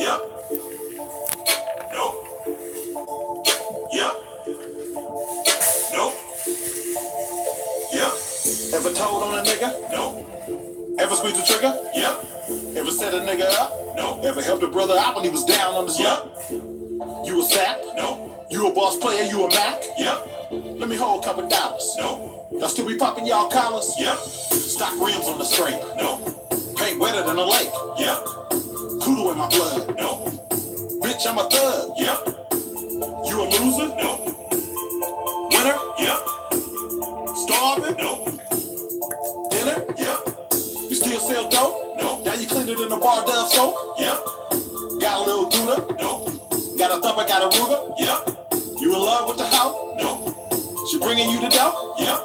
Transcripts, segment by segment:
Yeah. No. Yeah. No. Yeah. Ever told on a nigga? No. Ever squeezed the trigger? Yeah. Ever set a nigga up? No. Ever helped a brother out when he was down on his luck? You a sap? No. You a boss player? You a Mac? Yeah. Let me hold a couple dollars. No. Y'all still be popping y'all collars? Yeah. Stock rims on the scrape? No. Paint wetter than a lake? Yeah. Kudu in my blood? No. Bitch, I'm a thug? Yeah. You a loser? No. Winner? Yeah. Starving? No. Dinner? Yeah. You still sell dope? No. Now you clean it in the bar Dove soap? Yeah. Got a little tuna? No. Got a thumper, got a Ruger? Yeah. You in love with the hoe? No. She bringing you the dough? Yeah.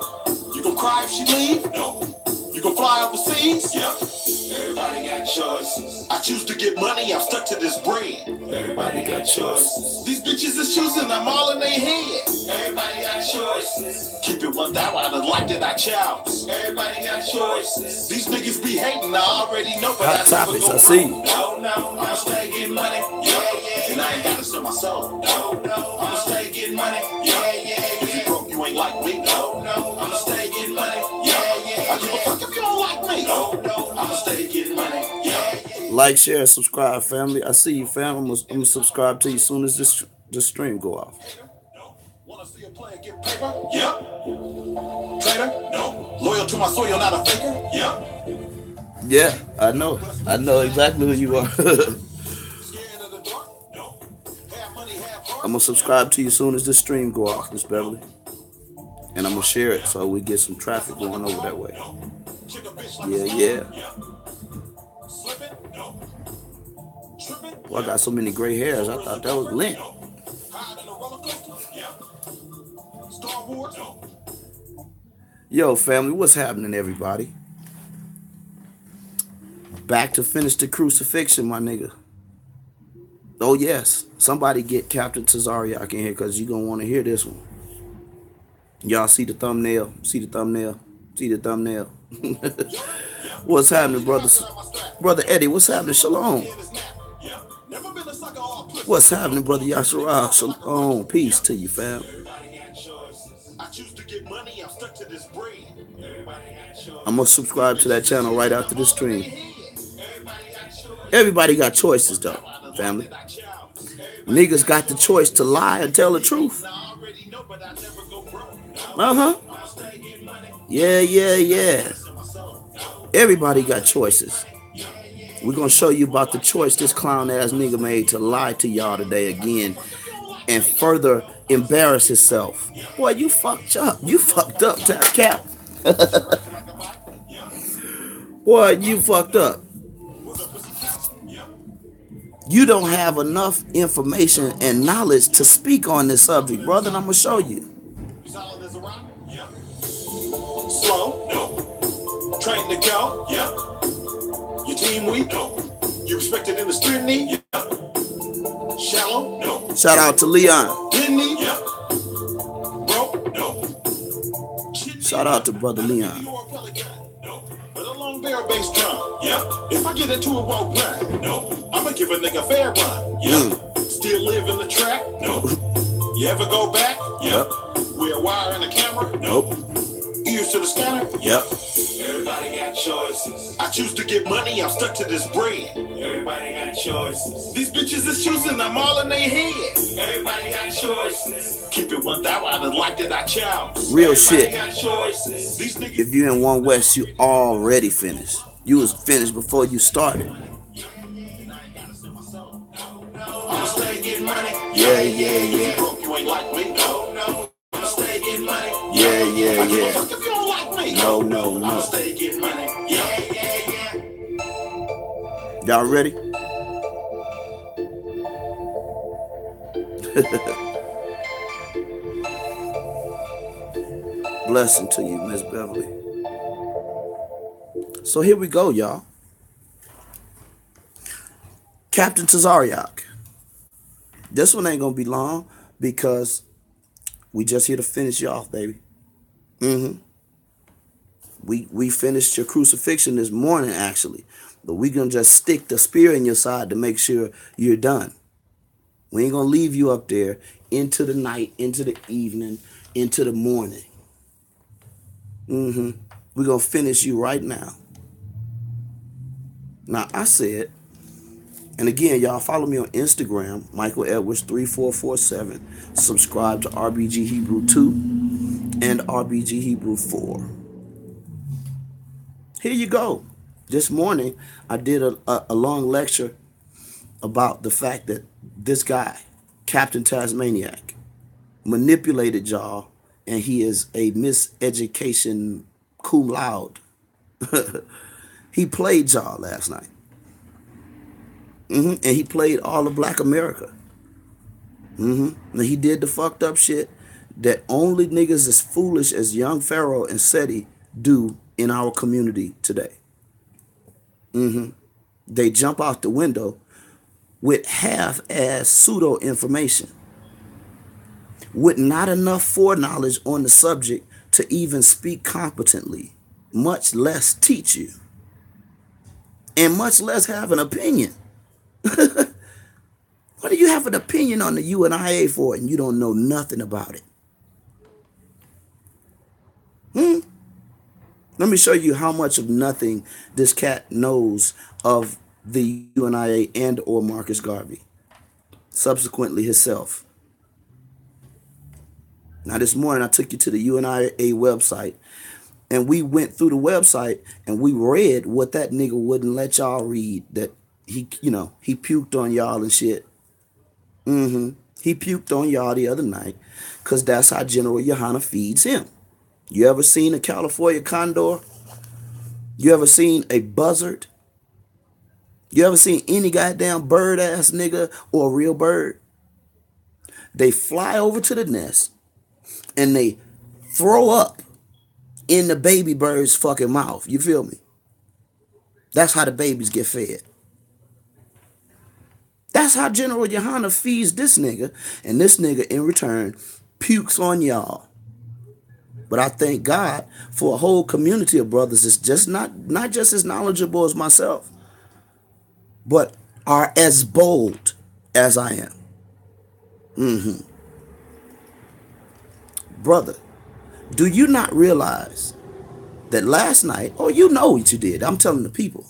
You gon' cry if she leave? No. You gon' fly overseas? Yeah. Everybody got choices. I choose to get money, I'm stuck to this bread. Everybody got choices. These bitches is choosing, I'm all in their head. Everybody got choices. Keep it 1,000, I done liked it, I choose. Everybody got choices. These niggas be hating, I already know, but hot topics, I see. No, I'ma stay getting money. Yeah. And I ain't gotta sell my soul. No, I'ma stay getting money. Yeah. If you broke, you ain't like me. No, I'ma stay getting money. Yeah. I give a fuck if you don't like me. No, I'ma stay getting money. Yeah. Like, share, subscribe, family. I see you, fam. I'm gonna subscribe to you as soon as this stream go off. Wanna see a player get paper? Yeah. Trader? No. Loyal to my soil, not a faker? Yeah. Yeah, I know exactly who you are. I'm gonna subscribe to you as soon as this stream go off, Miss Beverly. And I'm gonna share it so we get some traffic going over that way. Yeah. Well, I got so many gray hairs, I thought that was lint. Yo, family, what's happening, everybody? Back to finish the crucifixion, my nigga. Oh, yes. Somebody get Captain Tazaryach in here because you're going to want to hear this one. Y'all see the thumbnail? See the thumbnail? See the thumbnail? What's happening, brothers? Brother Eddie, what's happening? Shalom. What's happening, Brother Yashara? Shalom. Peace to you, fam. I'm going to subscribe to that channel right after this stream. Everybody got choices, though, family. Niggas got the choice to lie and tell the truth. Yeah. Everybody got choices. We're going to show you about the choice this clown-ass nigga made to lie to y'all today again and further embarrass himself. Boy, you fucked up. You fucked up, Cap. Boy, you fucked up. You don't have enough information and knowledge to speak on this subject, brother, and I'm going to show you. Slow? No. Train to go? Yeah. Your team weak? No. You respected in the scrutiny? Yeah. Shallow? No. Shout out to Leon. Didn't he? Yeah. Broke? No. Shout out to Brother Leon. No. With a long barrel bass drum? Yeah. If I get into a road blind? No. I'ma give a nigga a fair run? Yeah. Still live in the trap? No. You ever go back? Yep. Wear a wire and a camera? Nope. Ears to the scanner? Yep. Everybody got choices. I choose to get money, I'm stuck to this bread. Everybody got choices. These bitches is choosing, I'm all in their head. Everybody got choices. Keep it 1,000, I done liked it, I choose. Real shit. Got choices. These niggas. If you in One West, you already finished. You was finished before you started. I'ma stay getting money. Yeah. You ain't like me. No. I'ma stay getting money. Yeah. If you don't like me. No. I'ma stay getting money. Yeah. Y'all ready? Blessing to you, Miss Beverly. So here we go, y'all. Captain Tazaryach. This one ain't gonna be long because we just here to finish you off, baby. We finished your crucifixion this morning, actually. But we gonna just stick the spear in your side to make sure you're done. We ain't gonna leave you up there into the night, into the evening, into the morning. We're gonna finish you right now. Now I said, and again, y'all follow me on Instagram, Michael Edwards 3447. Subscribe to RBG Hebrew 2 and RBG Hebrew 4. Here you go. This morning, I did a long lecture about the fact that this guy, Captain Tazaryach, manipulated y'all, and he is a miseducation cum laude. He played y'all last night. And he played all of Black America. And he did the fucked up shit that only niggas as foolish as Young Pharaoh and Seti do in our community today. They jump out the window with half-ass pseudo information, with not enough foreknowledge on the subject to even speak competently, much less teach you, and much less have an opinion. What do you have an opinion on the UNIA for and you don't know nothing about it? Let me show you how much of nothing this cat knows of the UNIA and or Marcus Garvey, subsequently himself. Now this morning I took you to the UNIA website, and we went through the website and we read what that nigga wouldn't let y'all read, that he puked on y'all and shit. He puked on y'all the other night because that's how General Yohana feeds him. You ever seen a California condor? You ever seen a buzzard? You ever seen any goddamn bird ass nigga or a real bird? They fly over to the nest and they throw up in the baby bird's fucking mouth. You feel me? That's how the babies get fed. That's how General Yohana feeds this nigga, and this nigga in return pukes on y'all. But I thank God for a whole community of brothers that's just not just as knowledgeable as myself, but are as bold as I am. Brother, do you not realize that last night, you know what you did, I'm telling the people,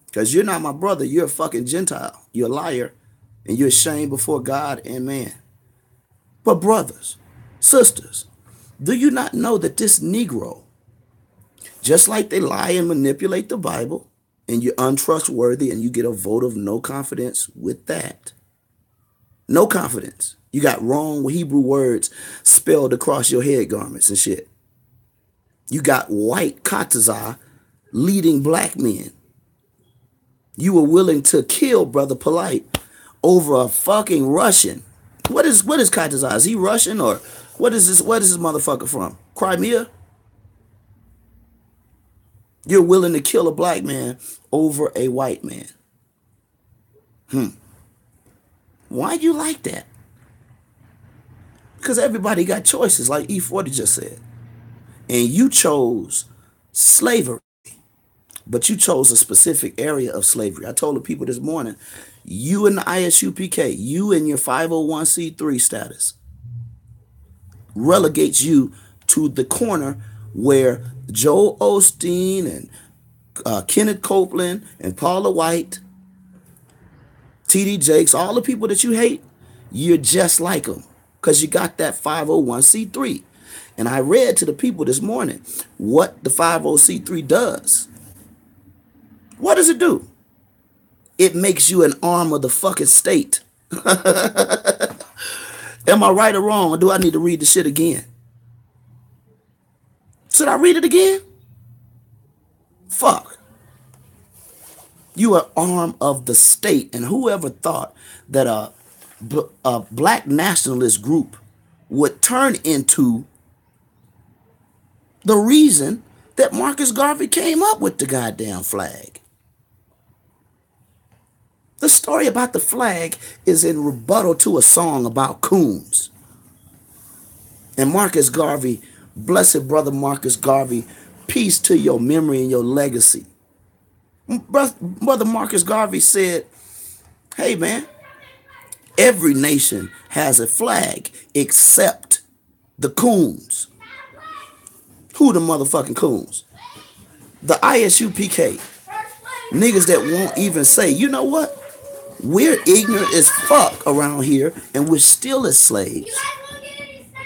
because you're not my brother, you're a fucking Gentile, you're a liar, and you're ashamed before God and man. But brothers, sisters, do you not know that this Negro, just like they lie and manipulate the Bible, and you're untrustworthy and you get a vote of no confidence with that? No confidence. You got wrong Hebrew words spelled across your head garments and shit. You got white Katazah leading black men. You were willing to kill Brother Polite over a fucking Russian. What is Katazah? Is he Russian, or what is this motherfucker from? Crimea? You're willing to kill a black man over a white man. Why do you like that? Because everybody got choices, like E40 just said. And you chose slavery, but you chose a specific area of slavery. I told the people this morning, you and the ISUPK, you and your 501c3 status relegates you to the corner where Joel Osteen and Kenneth Copeland and Paula White, T.D. Jakes, all the people that you hate, you're just like them because you got that 501c3. And I read to the people this morning what the 501c3 does. What does it do? It makes you an arm of the fucking state. Am I right or wrong, or do I need to read the shit again? Should I read it again? Fuck. You are arm of the state, and whoever thought that a black nationalist group would turn into the reason that Marcus Garvey came up with the goddamn flag. The story about the flag is in rebuttal to a song about coons. And Marcus Garvey, blessed brother Marcus Garvey, peace to your memory and your legacy. Brother Marcus Garvey said, hey man, every nation has a flag except the coons. Who the motherfucking coons? The ISUPK. Niggas that won't even say, you know what? We're ignorant as fuck around here and we're still as slaves.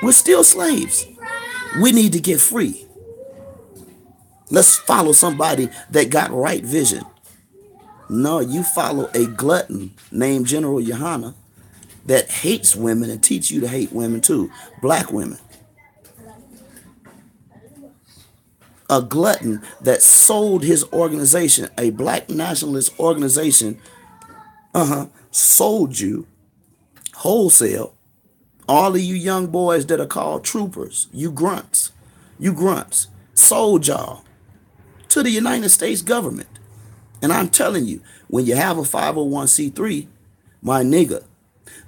We're still slaves. We need to get free. Let's follow somebody that got right vision. No, you follow a glutton named General Yohana that hates women and teach you to hate women too. Black women. A glutton that sold his organization, a black nationalist organization, sold you wholesale. All of you young boys that are called troopers, you grunts, sold y'all to the United States government. And I'm telling you, when you have a 501c3, my nigga,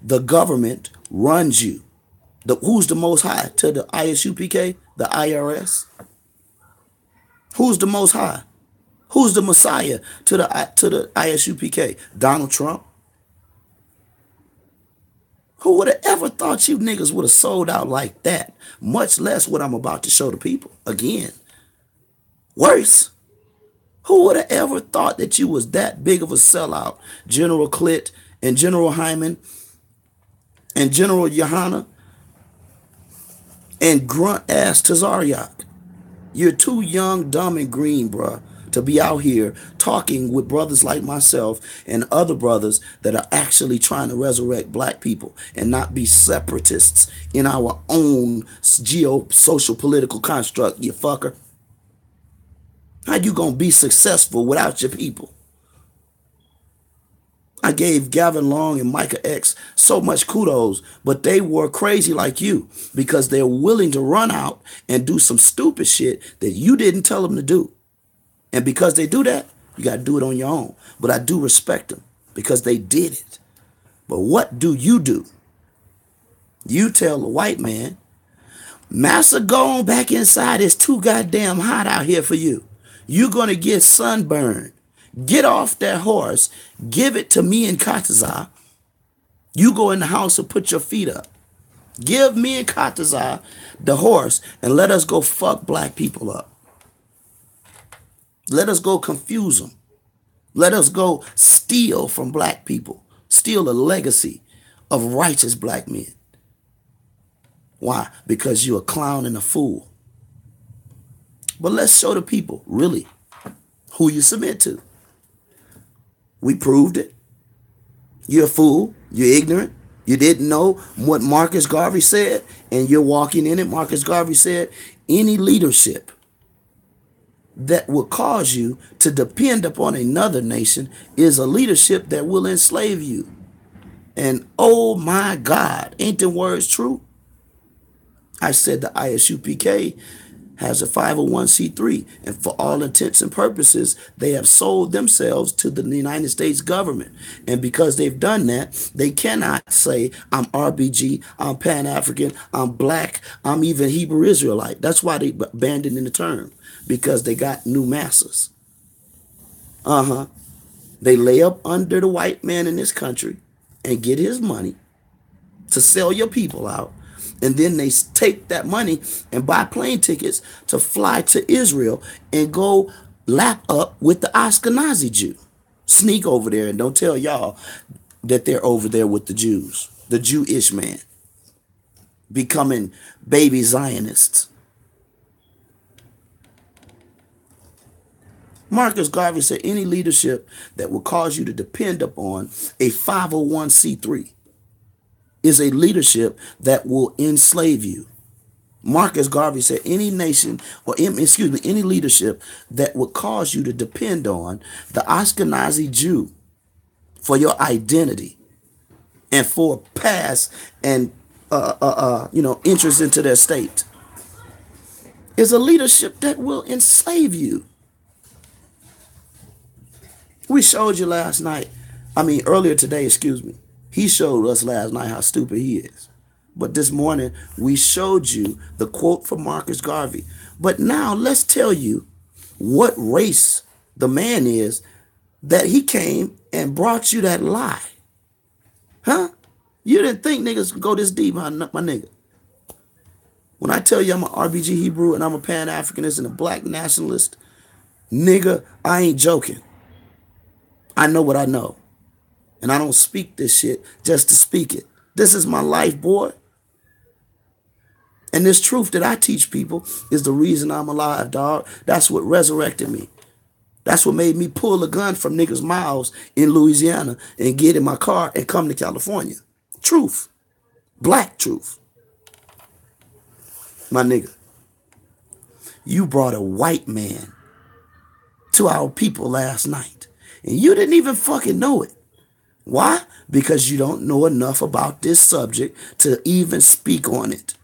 the government runs you. Who's the most high to the ISUPK? The IRS? Who's the most high? Who's the messiah to the ISUPK? Donald Trump? Who would have ever thought you niggas would have sold out like that? Much less what I'm about to show the people. Again. Worse. Who would have ever thought that you was that big of a sellout? General Clit and General Hyman and General Yohana and grunt ass Tazaryach. You're too young, dumb, and green, bruh, to be out here talking with brothers like myself and other brothers that are actually trying to resurrect black people and not be separatists in our own social political construct, you fucker. How you gonna be successful without your people? I gave Gavin Long and Micah X so much kudos, but they were crazy like you because they're willing to run out and do some stupid shit that you didn't tell them to do. And because they do that, you got to do it on your own. But I do respect them because they did it. But what do? You tell the white man, Massa, go on back inside. It's too goddamn hot out here for you. You're going to get sunburned. Get off that horse. Give it to me and Katazar. You go in the house and put your feet up. Give me and Katazar the horse and let us go fuck black people up. Let us go confuse them. Let us go steal from black people. Steal a legacy of righteous black men. Why? Because you're a clown and a fool. But let's show the people, really, who you submit to. We proved it. You're a fool. You're ignorant. You didn't know what Marcus Garvey said, and you're walking in it. Marcus Garvey said, any leadership that will cause you to depend upon another nation is a leadership that will enslave you. And oh my God, ain't the words true? I said the ISUPK has a 501c3, and for all intents and purposes, they have sold themselves to the United States government. And because they've done that, they cannot say, I'm RBG, I'm Pan-African, I'm black, I'm even Hebrew Israelite. That's why they abandoning the term, because they got new masters. They lay up under the white man in this country and get his money to sell your people out. And then they take that money and buy plane tickets to fly to Israel and go lap up with the Ashkenazi Jew. Sneak over there and don't tell y'all that they're over there with the Jews, the Jewish man, becoming baby Zionists. Marcus Garvey said any leadership that will cause you to depend upon a 501c3 is a leadership that will enslave you. Marcus Garvey said any nation, any leadership that will cause you to depend on the Ashkenazi Jew for your identity and for pass and interest into their state is a leadership that will enslave you. We showed you earlier today, he showed us last night how stupid he is. But this morning, we showed you the quote from Marcus Garvey. But now let's tell you what race the man is that he came and brought you that lie. Huh? You didn't think niggas could go this deep, huh, my nigga? When I tell you I'm an RBG Hebrew and I'm a Pan-Africanist and a black nationalist, nigga, I ain't joking. I know what I know. And I don't speak this shit just to speak it. This is my life, boy. And this truth that I teach people is the reason I'm alive, dog. That's what resurrected me. That's what made me pull a gun from niggas' mouths in Louisiana and get in my car and come to California. Truth. Black truth. My nigga, you brought a white man to our people last night. And you didn't even fucking know it. Why? Because you don't know enough about this subject to even speak on it.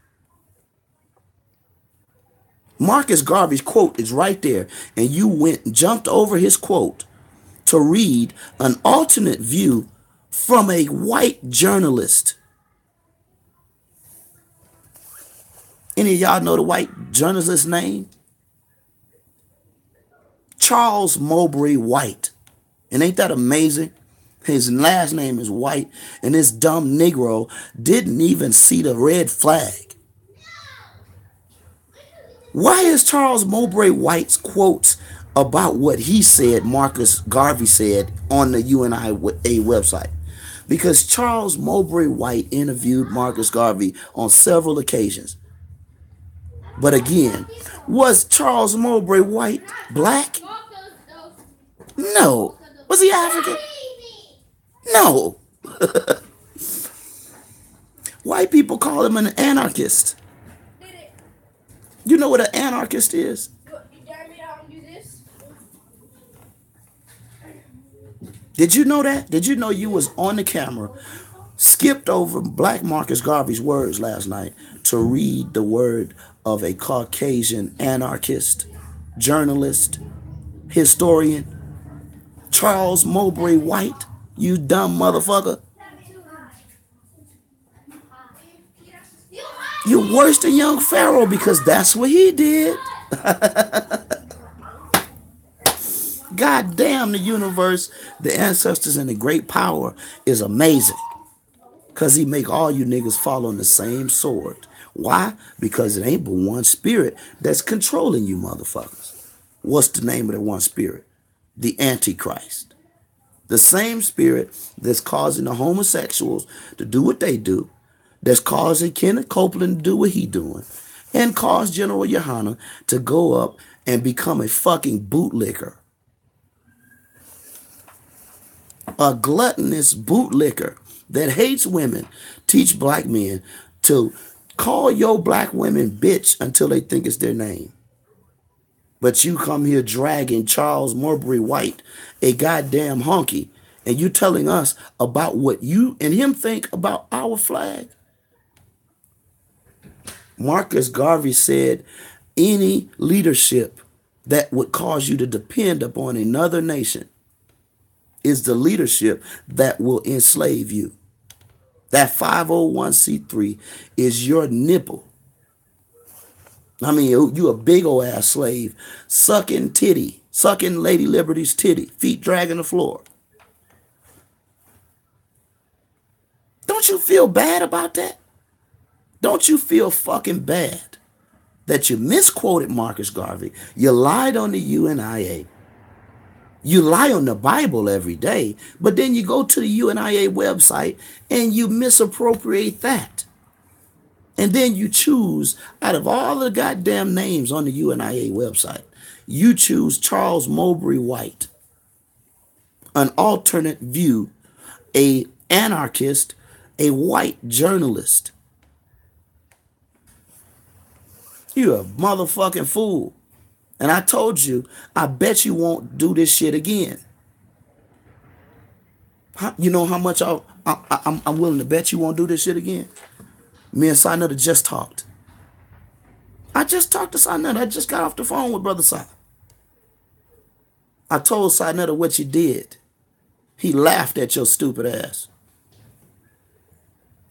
Marcus Garvey's quote is right there, and you went and jumped over his quote to read an alternate view from a white journalist. Any of y'all know the white journalist's name? Charles Mowbray White. And ain't that amazing? His last name is White, and this dumb Negro didn't even see the red flag. Why is Charles Mowbray White's quotes about what he said, Marcus Garvey said, on the UNIA website? Because Charles Mowbray White interviewed Marcus Garvey on several occasions. But again, was Charles Mowbray White black? No. Was he African? No. White people call him an anarchist. You know what an anarchist is? Did you know that? Did you know you was on the camera, skipped over Black Marcus Garvey's words last night to read the word of a Caucasian anarchist, journalist, historian, Charles Mowbray White? You dumb motherfucker. You're worse than young Pharaoh because that's what he did. God damn, the universe, the ancestors, and the great power is amazing. Because he make all you niggas fall on the same sword. Why? Because it ain't but one spirit that's controlling you motherfuckers. What's the name of the one spirit? The Antichrist. The same spirit that's causing the homosexuals to do what they do, that's causing Kenneth Copeland to do what he doing, and caused General Yohana to go up and become a fucking bootlicker. A gluttonous bootlicker that hates women, teach black men to call your black women bitch until they think it's their name. But you come here dragging Charles Mowbray White, a goddamn honky, and you telling us about what you and him think about our flag? Marcus Garvey said any leadership that would cause you to depend upon another nation is the leadership that will enslave you. That 501c3 is your nipple. I mean, you a big old ass slave, sucking Lady Liberty's titty, feet dragging the floor. Don't you feel bad about that? Don't you feel fucking bad that you misquoted Marcus Garvey? You lied on the UNIA. You lie on the Bible every day, but then you go to the UNIA website and you misappropriate that. And then you choose, out of all the goddamn names on the UNIA website, you choose Charles Mowbray White, an alternate view, a anarchist, a white journalist. You're a motherfucking fool. And I told you, I bet you won't do this shit again. You know how much I'm willing to bet you won't do this shit again? Me and Sinetta just talked. I just talked to Sinetta. I just got off the phone with Brother Si. I told Sinetta what you did. He laughed at your stupid ass.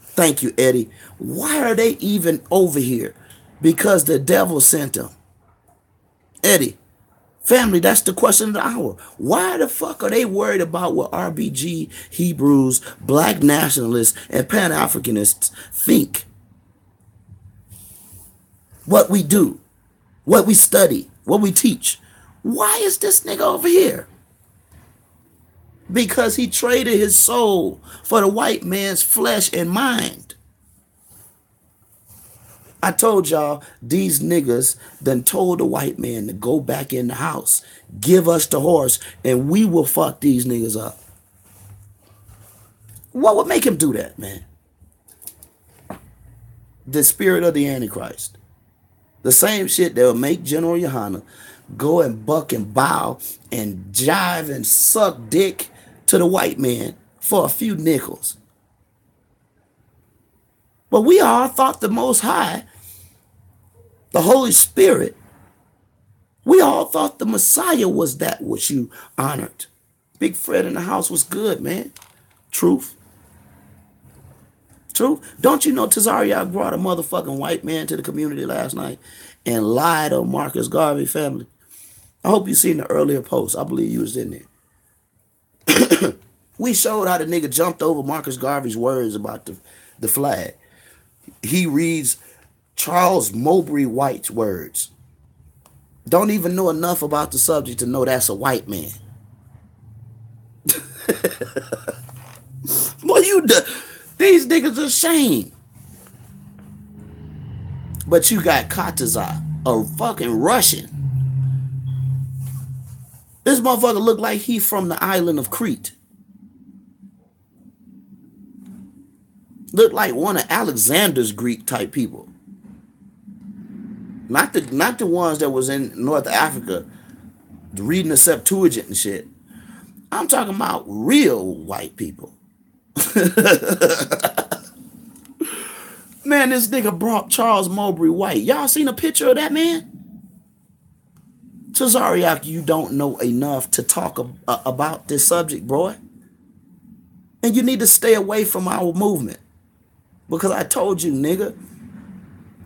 Thank you, Eddie. Why are they even over here? Because the devil sent them. Eddie, Family, that's the question of the hour. Why the fuck are they worried about what RBG, Hebrews, black nationalists, and Pan-Africanists think? What we do, what we study, what we teach. Why is this nigga over here? Because he traded his soul for the white man's flesh and mind. I told y'all, these niggas done told the white man to go back in the house, give us the horse, and we will fuck these niggas up. What would make him do that, man? The spirit of the Antichrist. The same shit that will make General Yohana go and buck and bow and jive and suck dick to the white man for a few nickels. But we all thought the Most High, the Holy Spirit, we all thought the Messiah was that which you honored. Big Fred in the house was good, man. Truth. Truth. Don't you know Tazaryach brought a motherfucking white man to the community last night and lied on Marcus Garvey family? I hope you seen the earlier post. I believe you was in there. We showed how the nigga jumped over Marcus Garvey's words about the flag. He reads Charles Mowbray White's words. Don't even know enough about the subject to know that's a white man. Boy, these niggas are shame. But you got Tazaryach, a fucking Russian. This motherfucker look like he from the island of Crete. Look like one of Alexander's Greek type people. Not the ones that was in North Africa reading the Septuagint and shit. I'm talking about real white people. Man, this nigga brought Charles Mowbray White. Y'all seen a picture of that man? Tazaryach, you don't know enough to talk about this subject, boy. And you need to stay away from our movement. Because I told you, nigga,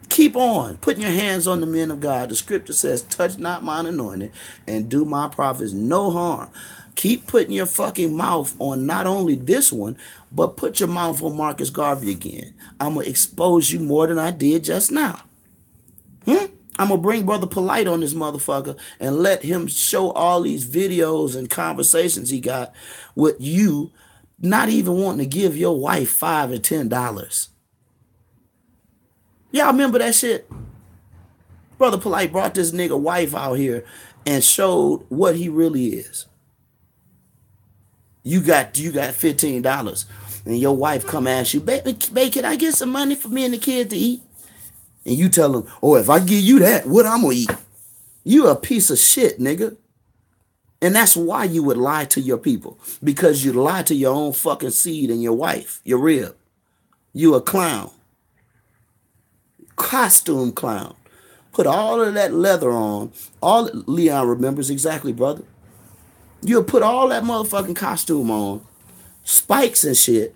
keep on putting your hands on the men of God. The scripture says, touch not mine anointed and do my prophets no harm. Keep putting your fucking mouth on not only this one, but put your mouth on Marcus Garvey again. I'm going to expose you more than I did just now. I'm going to bring Brother Polite on this motherfucker and let him show all these videos and conversations he got with you not even wanting to give your wife $5 or $10. Y'all remember that shit? Brother Polite brought this nigga wife out here and showed what he really is. You got $15 and your wife come ask you, baby, can I get some money for me and the kids to eat? And you tell them, oh, if I give you that, what I'm gonna eat? You a piece of shit, nigga. And that's why you would lie to your people. Because you lie to your own fucking seed and your wife, your rib. You a clown. Costume clown. Put all of that leather on. All Leon remembers exactly, brother. You'll put all that motherfucking costume on. Spikes and shit.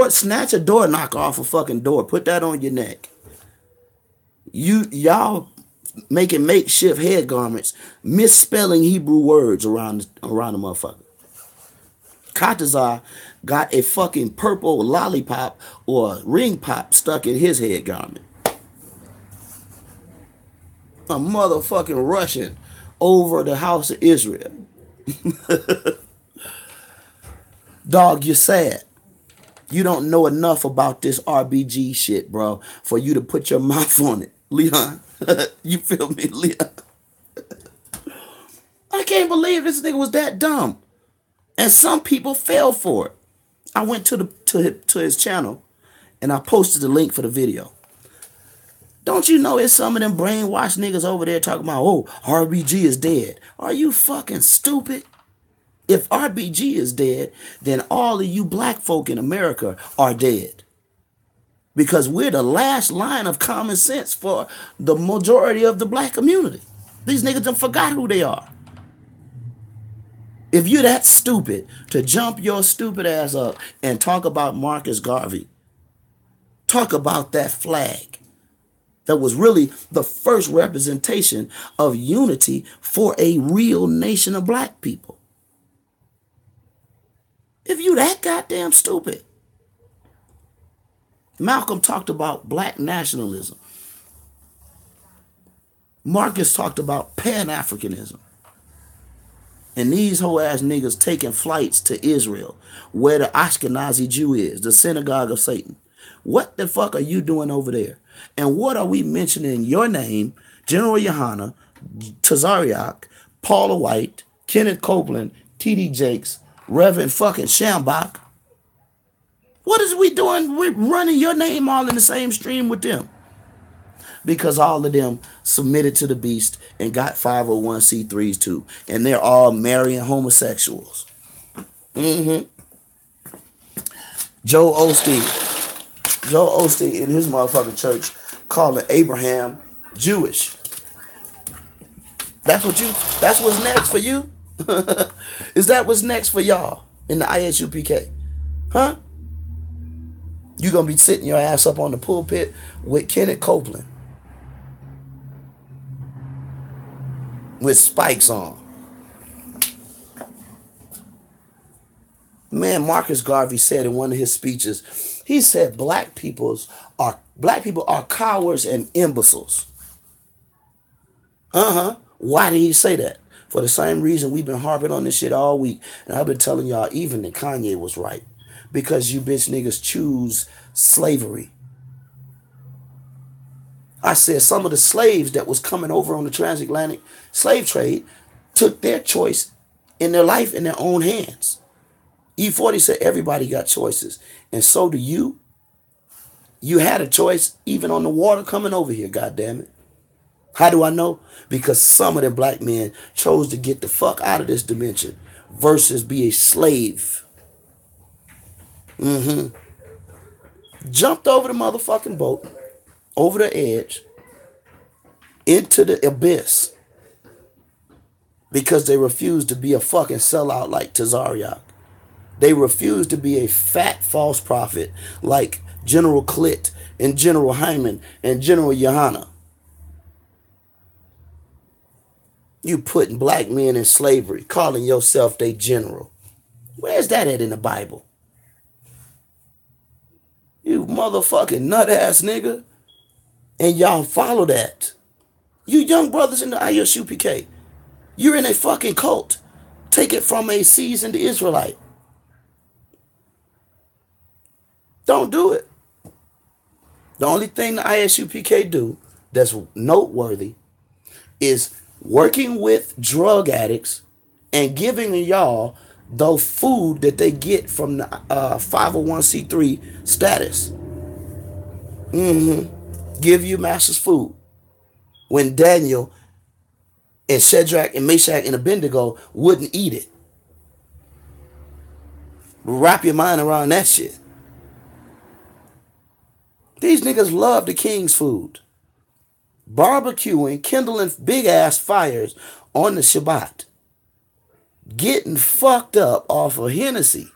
Snatch a door knocker off a fucking door. Put that on your neck. Y'all making makeshift head garments, misspelling Hebrew words around the motherfucker. Tazaryach got a fucking purple lollipop or ring pop stuck in his head garment. A motherfucking Russian over the house of Israel. Dog, you're sad. You don't know enough about this RBG shit, bro, for you to put your mouth on it. Leon, you feel me, Leon? I can't believe this nigga was that dumb. And some people fell for it. I went to his channel and I posted the link for the video. Don't you know it's some of them brainwashed niggas over there talking about, oh, RBG is dead. Are you fucking stupid? If RBG is dead, then all of you black folk in America are dead. Because we're the last line of common sense for the majority of the black community. These niggas done forgot who they are. If you're that stupid to jump your stupid ass up and talk about Marcus Garvey, talk about that flag That was really the first representation of unity for a real nation of black people. If you that goddamn stupid. Malcolm talked about black nationalism. Marcus talked about Pan-Africanism. And these whole ass niggas taking flights to Israel, where the Ashkenazi Jew is, the synagogue of Satan. What the fuck are you doing over there? And what are we mentioning your name, General Yohana, Tazaryach, Paula White, Kenneth Copeland, T.D. Jakes, Reverend fucking Shambach? What is we doing? We're running your name all in the same stream with them. Because all of them submitted to the beast and got 501c3s too. And they're all marrying homosexuals. Joe Osteen in his motherfucking church calling Abraham Jewish. That's what's next for you? Is that what's next for y'all in the ISUPK? Huh? You gonna be sitting your ass up on the pulpit with Kenneth Copeland with spikes on. Man, Marcus Garvey said in one of his speeches, he said black people are cowards and imbeciles. Why did he say that? For the same reason we've been harping on this shit all week. And I've been telling y'all even that Kanye was right. Because you bitch niggas choose slavery. I said some of the slaves that was coming over on the transatlantic slave trade took their choice in their life in their own hands. E40 said everybody got choices. And so do you. You had a choice even on the water coming over here, goddammit. How do I know? Because some of them black men chose to get the fuck out of this dimension versus be a slave. Jumped over the motherfucking boat, over the edge, into the abyss. Because they refused to be a fucking sellout like Tazaryach. They refused to be a fat false prophet like General Clit and General Hyman and General Yohana. You putting black men in slavery, calling yourself they general. Where's that at in the Bible? You motherfucking nut ass nigga. And y'all follow that. You young brothers in the ISUPK. You're in a fucking cult. Take it from a seasoned Israelite. Don't do it. The only thing the ISUPK do that's noteworthy is working with drug addicts and giving y'all the food that they get from the 501c3 status. Give you master's food. When Daniel and Shadrach and Meshach and Abednego wouldn't eat it. Wrap your mind around that shit. These niggas love the king's food. Barbecuing, kindling big ass fires on the Shabbat. Getting fucked up off of Hennessy.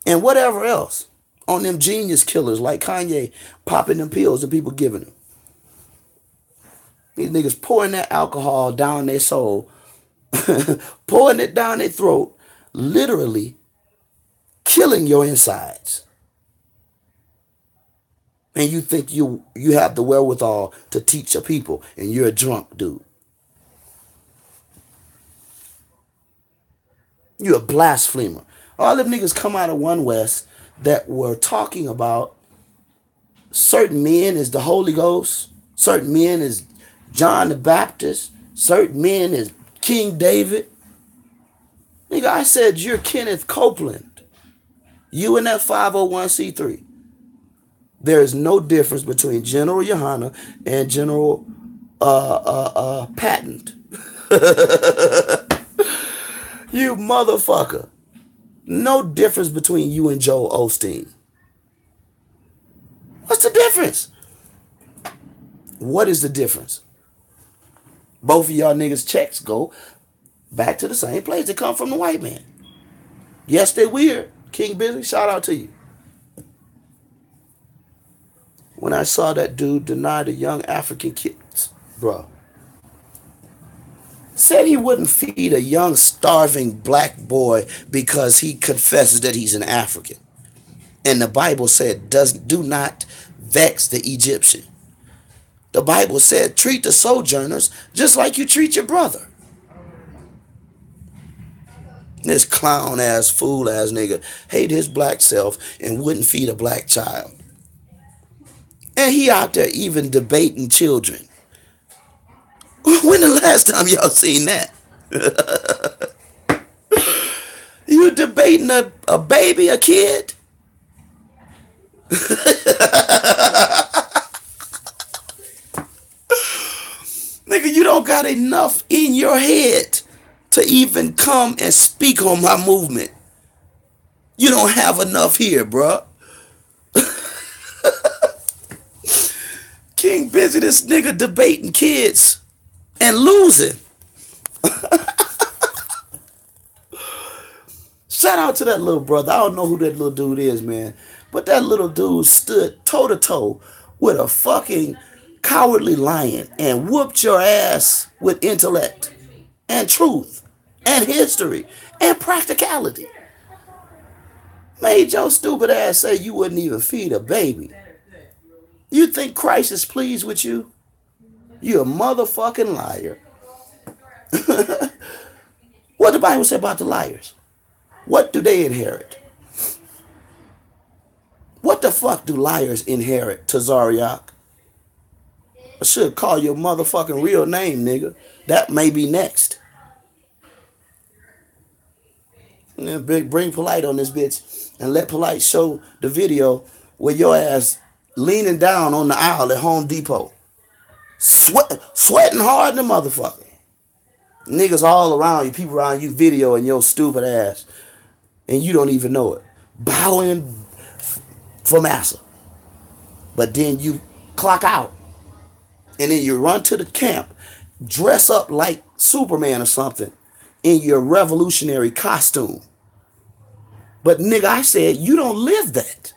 And whatever else. On them genius killers like Kanye popping them pills that people giving them. These niggas pouring that alcohol down their soul. Pouring it down their throat. Literally killing your insides. And you think you have the wherewithal to teach your people, and you're a drunk dude. You're a blasphemer. All them niggas come out of One West that were talking about certain men as the Holy Ghost, certain men as John the Baptist, certain men as King David. Nigga, I said you're Kenneth Copeland. You and that 501c3. There is no difference between General Yohana and General Patent. You motherfucker. No difference between you and Joel Osteen. What's the difference? What is the difference? Both of y'all niggas' checks go back to the same place. They come from the white man. Yes, they weird. King Busy, shout out to you. When I saw that dude deny the young African kids, bro, said he wouldn't feed a young starving black boy because he confesses that he's an African. And the Bible said, do not vex the Egyptian. The Bible said, treat the sojourners just like you treat your brother. This clown ass, fool ass nigga hate his black self and wouldn't feed a black child. And he out there even debating children. When the last time y'all seen that? You debating a baby, a kid? Nigga, you don't got enough in your head to even come and speak on my movement. You don't have enough here, bruh. King busy this nigga debating kids and losing. Shout out to that little brother. I don't know who that little dude is, man. But that little dude stood toe to toe with a fucking cowardly lion and whooped your ass with intellect and truth and history and practicality. Made your stupid ass say you wouldn't even feed a baby. You think Christ is pleased with you? You're a motherfucking liar. What the Bible say about the liars? What do they inherit? What the fuck do liars inherit, Tazaryach? I should call your motherfucking real name, nigga. That may be next. And then bring Polite on this bitch and let Polite show the video where your ass leaning down on the aisle at Home Depot. Sweating hard in the motherfucker. Niggas all around you, people around you videoing your stupid ass. And you don't even know it. Bowing for massa. But then you clock out. And then you run to the camp. Dress up like Superman or something. In your revolutionary costume. But nigga, I said, you don't live that.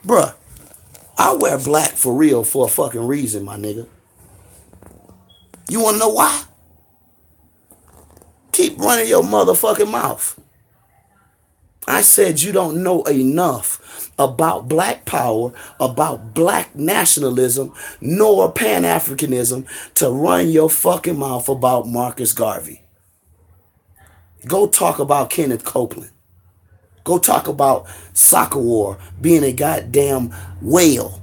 Bruh, I wear black for real for a fucking reason, my nigga. You wanna know why? Keep running your motherfucking mouth. I said you don't know enough about black power, about black nationalism, nor Pan-Africanism to run your fucking mouth about Marcus Garvey. Go talk about Kenneth Copeland. Go talk about Soccer War being a goddamn whale.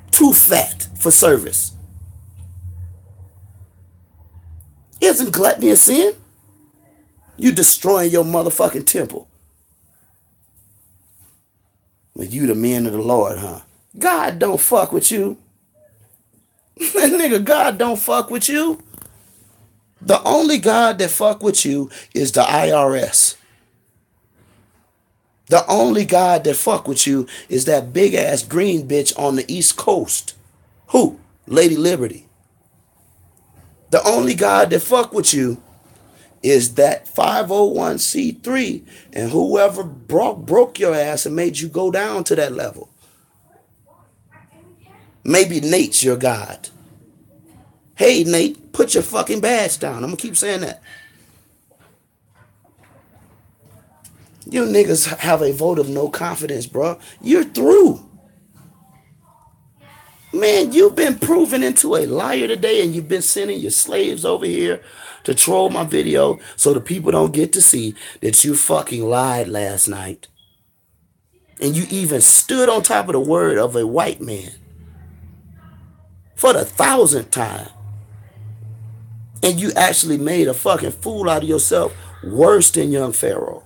Too fat for service. Isn't gluttony a sin? You destroying your motherfucking temple. But you the men of the Lord, huh? God don't fuck with you. Nigga, God don't fuck with you. The only God that fuck with you is the IRS. The only God that fuck with you is that big ass green bitch on the East Coast. Who? Lady Liberty. The only God that fuck with you is that 501c3 and whoever broke your ass and made you go down to that level. Maybe Nate's your God. Hey, Nate, put your fucking badge down. I'm going to keep saying that. You niggas have a vote of no confidence, bro. You're through. Man, you've been proven into a liar today, and you've been sending your slaves over here to troll my video so the people don't get to see that you fucking lied last night. And you even stood on top of the word of a white man for the 1,000th time. And you actually made a fucking fool out of yourself worse than young Pharaoh.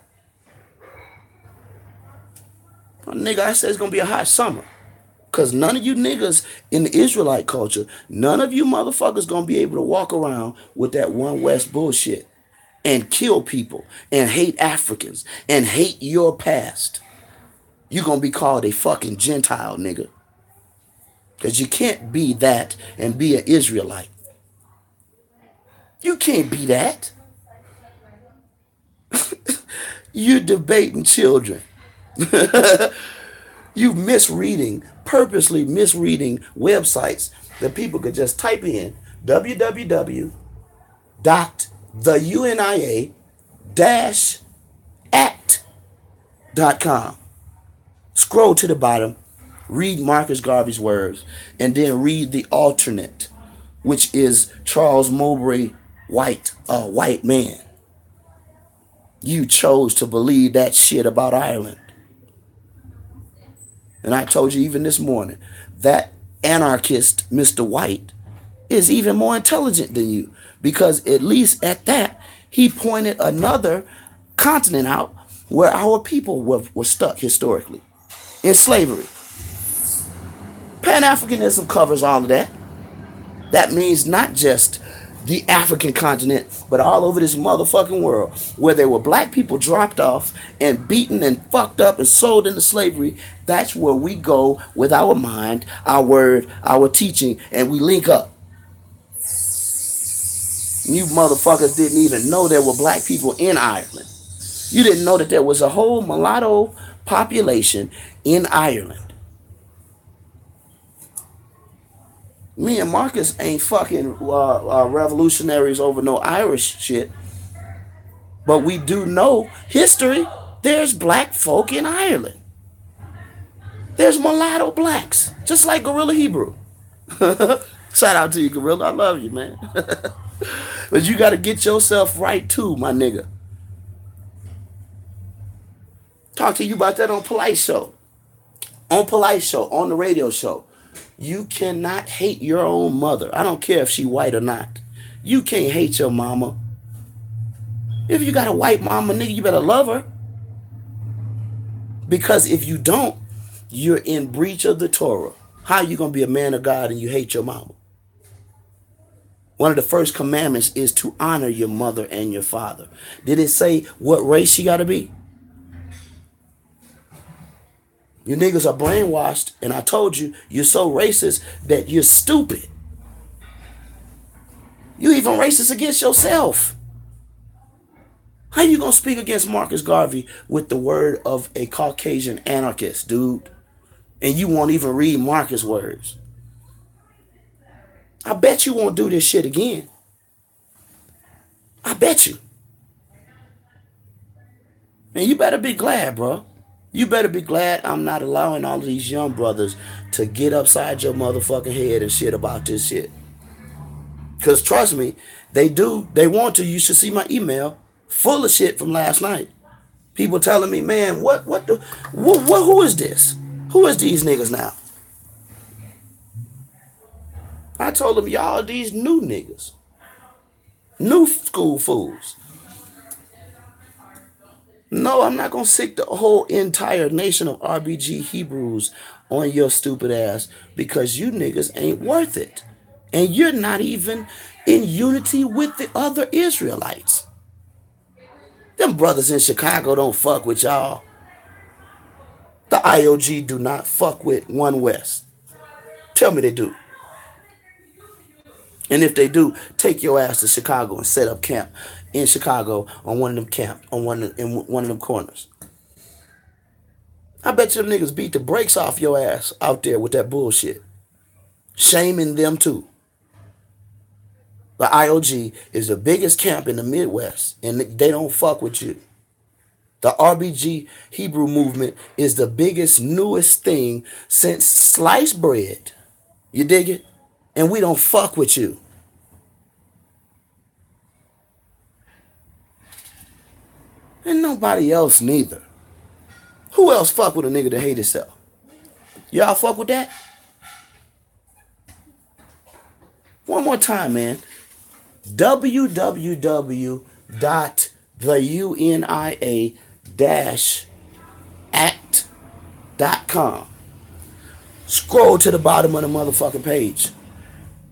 Well, nigga, I said it's going to be a hot summer. Because none of you niggas in the Israelite culture, none of you motherfuckers going to be able to walk around with that One West bullshit and kill people and hate Africans and hate your past. You're going to be called a fucking Gentile, nigga. Because you can't be that and be an Israelite. You can't be that. You're debating children. You misreading, purposely misreading websites that people could just type in www.theunia-act.com. Scroll to the bottom, read Marcus Garvey's words, and then read the alternate, which is Charles Mowbray White, a white man. You chose to believe that shit about Ireland. And I told you even this morning, that anarchist, Mr. White, is even more intelligent than you. Because at least at that, he pointed another continent out where our people were stuck historically in slavery. Pan-Africanism covers all of that. That means not just the African continent, but all over this motherfucking world where there were black people dropped off and beaten and fucked up and sold into slavery. That's where we go with our mind, our word, our teaching, and we link up. You motherfuckers didn't even know there were black people in Ireland. You didn't know that there was a whole mulatto population in Ireland. Me and Marcus ain't fucking revolutionaries over no Irish shit. But we do know history. There's black folk in Ireland. There's mulatto blacks. Just like Gorilla Hebrew. Shout out to you, Gorilla. I love you, man. But you got to get yourself right too, my nigga. Talk to you about that on Polite Show. On Polite Show, on the radio show. You cannot hate your own mother. I don't care if she white or not. You can't hate your mama. If you got a white mama, nigga, you better love her. Because if you don't, you're in breach of the Torah. How you going to be a man of God and you hate your mama? One of the first commandments is to honor your mother and your father. Did it say what race she got to be? You niggas are brainwashed, and I told you, you're so racist that you're stupid. You even racist against yourself. How you gonna speak against Marcus Garvey with the word of a Caucasian anarchist, dude? And you won't even read Marcus' words. I bet you won't do this shit again. I bet you. And you better be glad, bro. You better be glad I'm not allowing all of these young brothers to get upside your motherfucking head and shit about this shit. Because trust me, they do. They want to. You should see my email full of shit from last night. People telling me, man, who is this? Who is these niggas now? I told them, y'all these new niggas. New school fools. No, I'm not going to sick the whole entire nation of RBG Hebrews on your stupid ass because you niggas ain't worth it. And you're not even in unity with the other Israelites. Them brothers in Chicago don't fuck with y'all. The IOG do not fuck with One West. Tell me they do. And if they do, take your ass to Chicago and set up camp in Chicago on one of them camp, on one of them corners. I bet you them niggas beat the brakes off your ass out there with that bullshit. Shaming them too. The IOG is the biggest camp in the Midwest, and they don't fuck with you. The RBG Hebrew movement is the biggest, newest thing since sliced bread. You dig it? And we don't fuck with you. And nobody else neither. Who else fuck with a nigga that hate himself? Y'all fuck with that? One more time, man. www.theunia-act.com. Scroll to the bottom of the motherfucking page.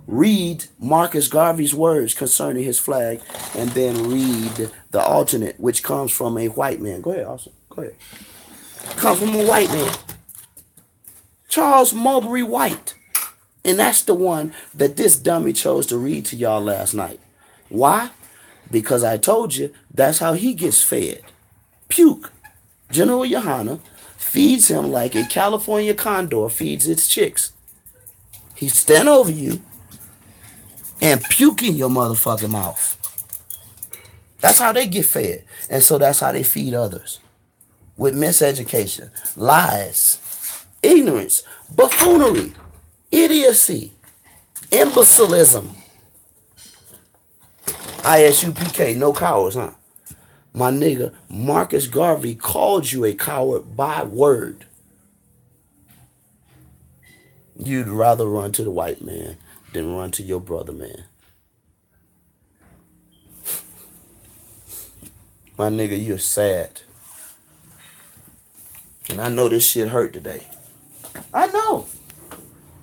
Read Marcus Garvey's words concerning his flag, and then read the alternate, which comes from a white man. Go ahead, Austin. Go ahead. Comes from a white man. Charles Mowbray White. And that's the one that this dummy chose to read to y'all last night. Why? Because I told you that's how he gets fed. Puke. General Yohana feeds him like a California condor feeds its chicks. He stand over you and puke in your motherfucking mouth. That's how they get fed. And so that's how they feed others. With miseducation, lies, ignorance, buffoonery, idiocy, imbecilism. ISUPK, no cowards, huh? My nigga, Marcus Garvey called you a coward by word. You'd rather run to the white man than run to your brother, man. My nigga, you're sad. And I know this shit hurt today. I know.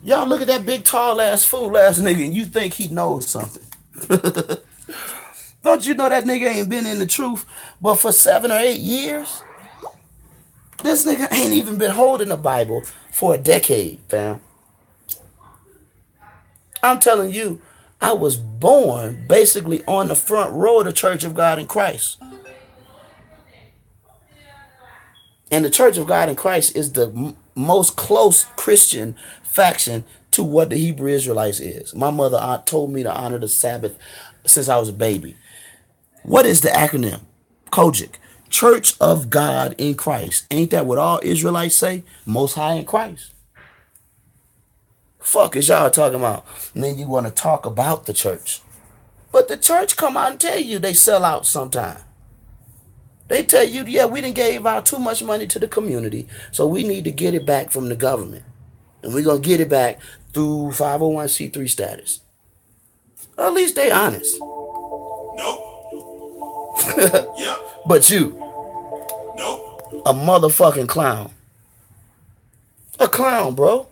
Y'all look at that big, tall ass, fool ass nigga and you think he knows something. Don't you know that nigga ain't been in the truth but for 7 or 8 years? This nigga ain't even been holding the Bible for a decade, fam. I'm telling you, I was born basically on the front row of the Church of God in Christ. And the Church of God in Christ is the most close Christian faction to what the Hebrew Israelites is. My mother told me to honor the Sabbath since I was a baby. What is the acronym? COGIC. Church of God in Christ. Ain't that what all Israelites say? Most High in Christ. Fuck is y'all talking about? And then you want to talk about the church. But the church come out and tell you they sell out sometime. They tell you, yeah, we done gave out too much money to the community, so we need to get it back from the government. And we're going to get it back through 501c3 status. At least they honest. Nope. Yeah. But you, Nope. a motherfucking clown. A clown, bro.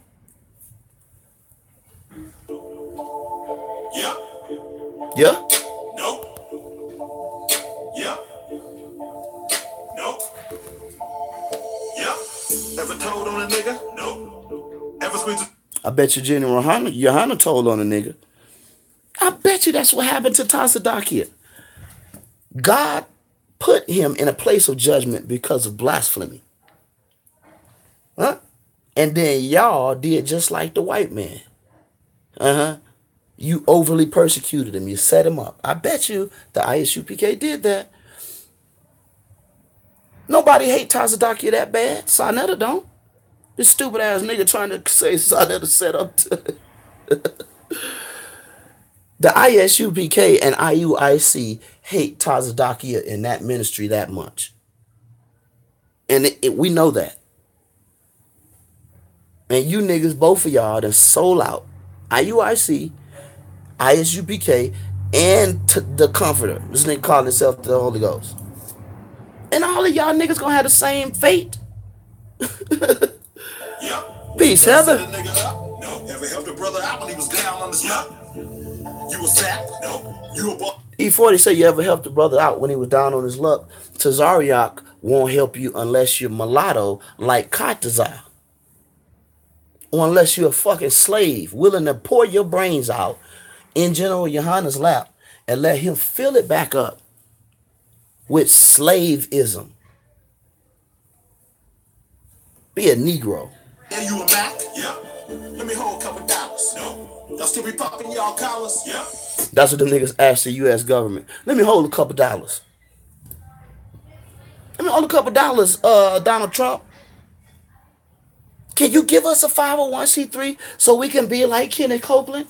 Yeah. Yeah? Nope. Yeah. Nope. Yeah. Ever told on a nigga? Nope. Ever squeezed I bet you General Johanna told on a nigga. I bet you that's what happened to Tazaryach. God put him in a place of judgment because of blasphemy. Huh? And then y'all did just like the white man. Uh-huh. You overly persecuted him. You set him up. I bet you the ISUPK did that. Nobody hate Tazaryach that bad. Sonetta don't. This stupid ass nigga trying to say Sonetta set up to... The ISUPK and IUIC hate Tazaryach in that ministry that much. And we know that. And you niggas, both of y'all, done sold out. IUIC, ISUPK, and the Comforter. This nigga calling himself the Holy Ghost. And all of y'all niggas gonna have the same fate. Yeah. Peace, Heather. No. Ever helped a brother out when he was down on the spot? You was sacked? No. You were bought. E40 said you ever helped a brother out when he was down on his luck. Tazaryach won't help you unless you're mulatto like Tazaryach. Or unless you're a fucking slave willing to pour your brains out in General Johanna's lap and let him fill it back up with slaveism. Be a Negro. And you a Mac? Yeah. Let me hold a couple dollars. No. Y'all still be popping y'all collars? Yeah. That's what the niggas asked the U.S. government. Let me hold a couple dollars. Let me hold a couple dollars, Donald Trump. Can you give us a 501c3 so we can be like Kenneth Copeland?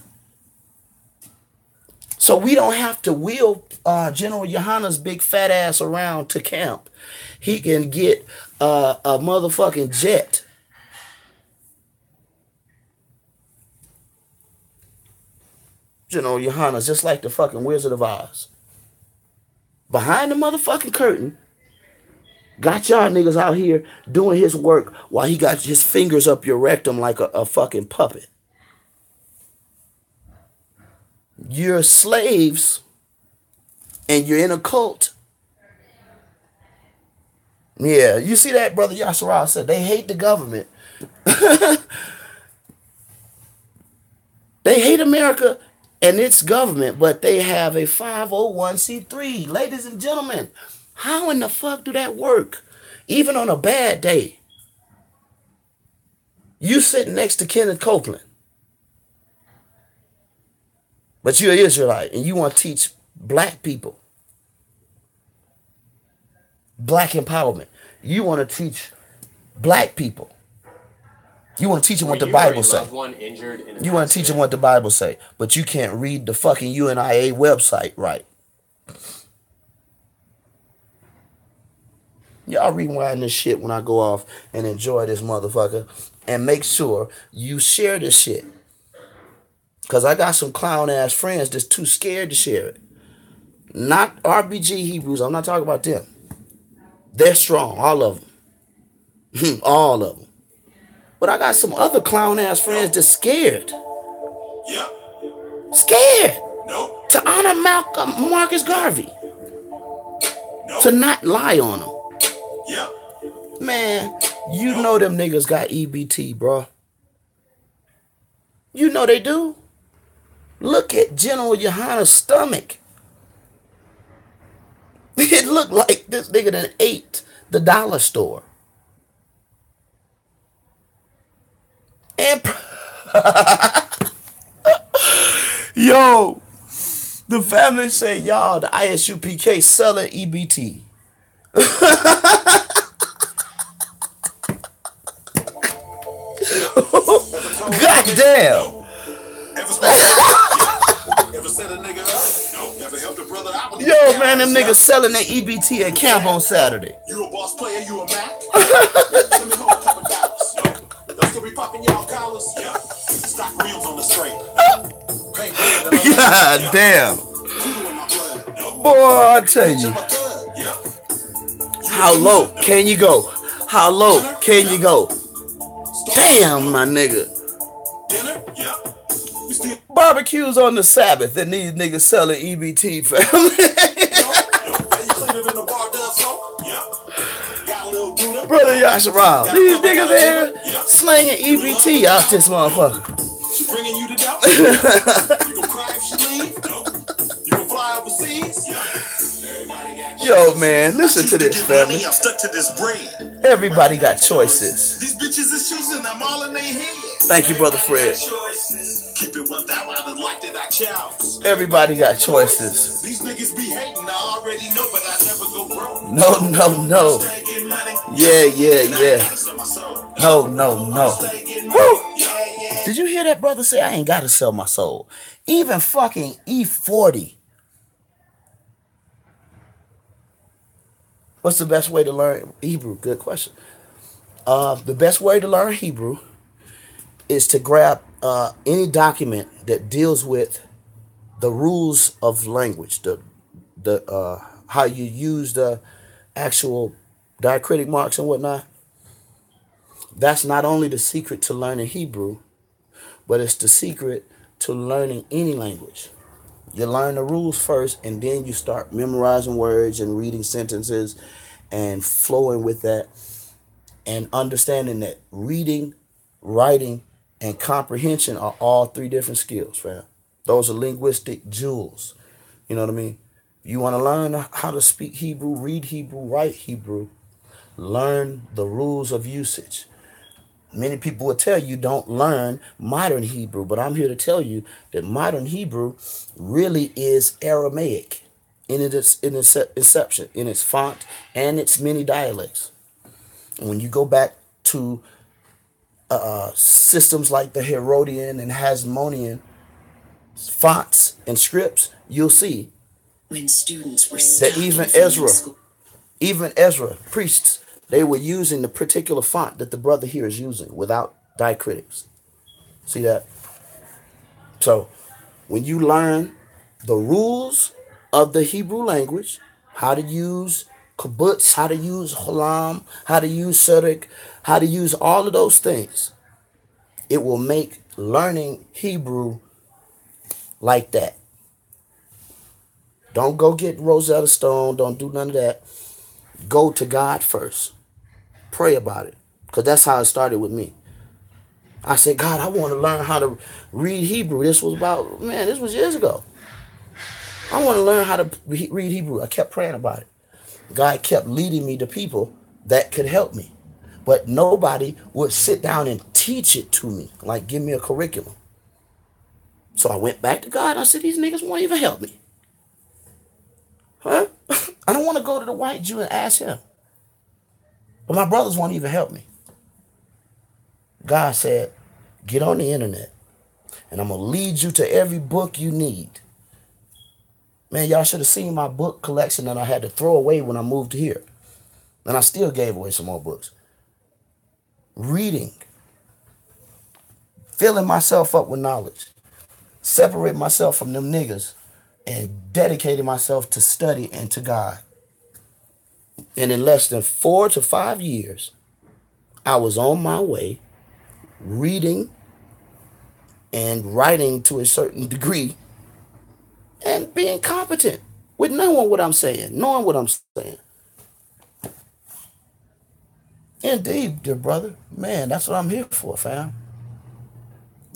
So we don't have to wheel General Johanna's big fat ass around to camp. He can get a motherfucking jet. General Johanna's just like the fucking Wizard of Oz. Behind the motherfucking curtain, got y'all niggas out here doing his work while he got his fingers up your rectum like a fucking puppet. You're slaves and you're in a cult. Yeah, you see that, Brother Yasharal said they hate the government. They hate America and its government, but they have a 501c3. Ladies and gentlemen, how in the fuck do that work? Even on a bad day. You sitting next to Kenneth Copeland, but you're an Israelite and you want to teach black people black empowerment. You want to teach black people. You want to teach them what the Bible say. You want to teach them what the Bible say, but you can't read the fucking UNIA website right. Y'all rewind this shit when I go off and enjoy this motherfucker, and make sure you share this shit. Because I got some clown ass friends that's too scared to share it. Not RBG Hebrews. I'm not talking about them. They're strong, all of them. All of them. But I got some other clown ass friends that's scared. Yeah. Scared. No. To honor Marcus Garvey. No. To not lie on him. Yeah. Man, you know them niggas got EBT, bro. You know they do. Look at General Yohana's stomach. It looked like this nigga done ate the dollar store. And yo, the family say, y'all, the ISUPK selling EBT. God damn. Yo, man, them niggas selling their EBT at camp on Saturday. You a boss player, you a Mac? Send me home a couple dollars. Those still be popping y'all collars? Yeah. Stock wheels on the straight. God damn. Boy, I tell you. How low can you go? How low can you go? Damn, my nigga. Dinner? Yeah. Barbecues on the Sabbath and these niggas selling EBT, family. Brother Yasharal, these niggas here slinging EBT out this motherfucker. She bringing you to doubt? You gonna cry if she leave? You gonna fly overseas? Yo, man, listen to this, family. I'm stuck to this brain. Everybody got choices. These bitches is choosing, I'm all in their head. Thank you, Brother Fred. Keep it 1,000 like that I choose. Everybody got choices. These niggas be hating, I already know, but I never go broke. No. Yeah. No. Woo! Did you hear that brother say I ain't gotta sell my soul? Even fucking E40. What's the best way to learn Hebrew? Good question. The best way to learn Hebrew is to grab any document that deals with the rules of language, the how you use the actual diacritic marks and whatnot. That's not only the secret to learning Hebrew, but it's the secret to learning any language. You learn the rules first, and then you start memorizing words and reading sentences and flowing with that and understanding that reading, writing, and comprehension are all three different skills, fam. Those are linguistic jewels. You know what I mean? You want to learn how to speak Hebrew, read Hebrew, write Hebrew, learn the rules of usage. Many people will tell you don't learn modern Hebrew, but I'm here to tell you that modern Hebrew really is Aramaic in its inception, in its font and its many dialects. And when you go back to systems like the Herodian and Hasmonean fonts and scripts, you'll see when students were that even Ezra, priests, they were using the particular font that the brother here is using without diacritics. See that? So when you learn the rules of the Hebrew language, how to use kibbutz, how to use holam, how to use sedik, how to use all of those things, it will make learning Hebrew like that. Don't go get Rosetta Stone. Don't do none of that. Go to God first. Pray about it. Because that's how it started with me. I said, God, I want to learn how to read Hebrew. This was years ago. I want to learn how to read Hebrew. I kept praying about it. God kept leading me to people that could help me. But nobody would sit down and teach it to me. Like, give me a curriculum. So I went back to God. I said, these niggas won't even help me. Huh? I don't want to go to the white Jew and ask him. But my brothers won't even help me. God said, get on the internet. And I'm going to lead you to every book you need. Man, y'all should have seen my book collection that I had to throw away when I moved here. And I still gave away some more books. Reading. Filling myself up with knowledge. Separating myself from them niggas. And dedicating myself to study and to God. And in less than 4 to 5 years, I was on my way reading and writing to a certain degree and being competent with knowing what I'm saying, knowing what I'm saying. Indeed, dear brother. Man, that's what I'm here for, fam.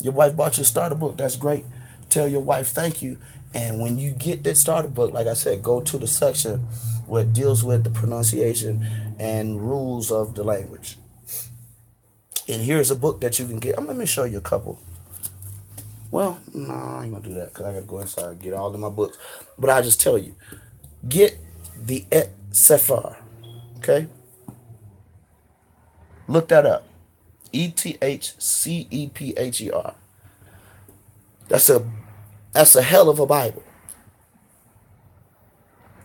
Your wife bought you a starter book. That's great. Tell your wife thank you. And when you get that starter book, like I said, go to the section where it deals with the pronunciation and rules of the language. And here's a book that you can get. Let me show you a couple. Well, no, I ain't gonna do that because I gotta go inside and get all of my books. But I'll just tell you, get the Et Sefer, okay? Look that up. ETHCEPHER. That's a hell of a Bible.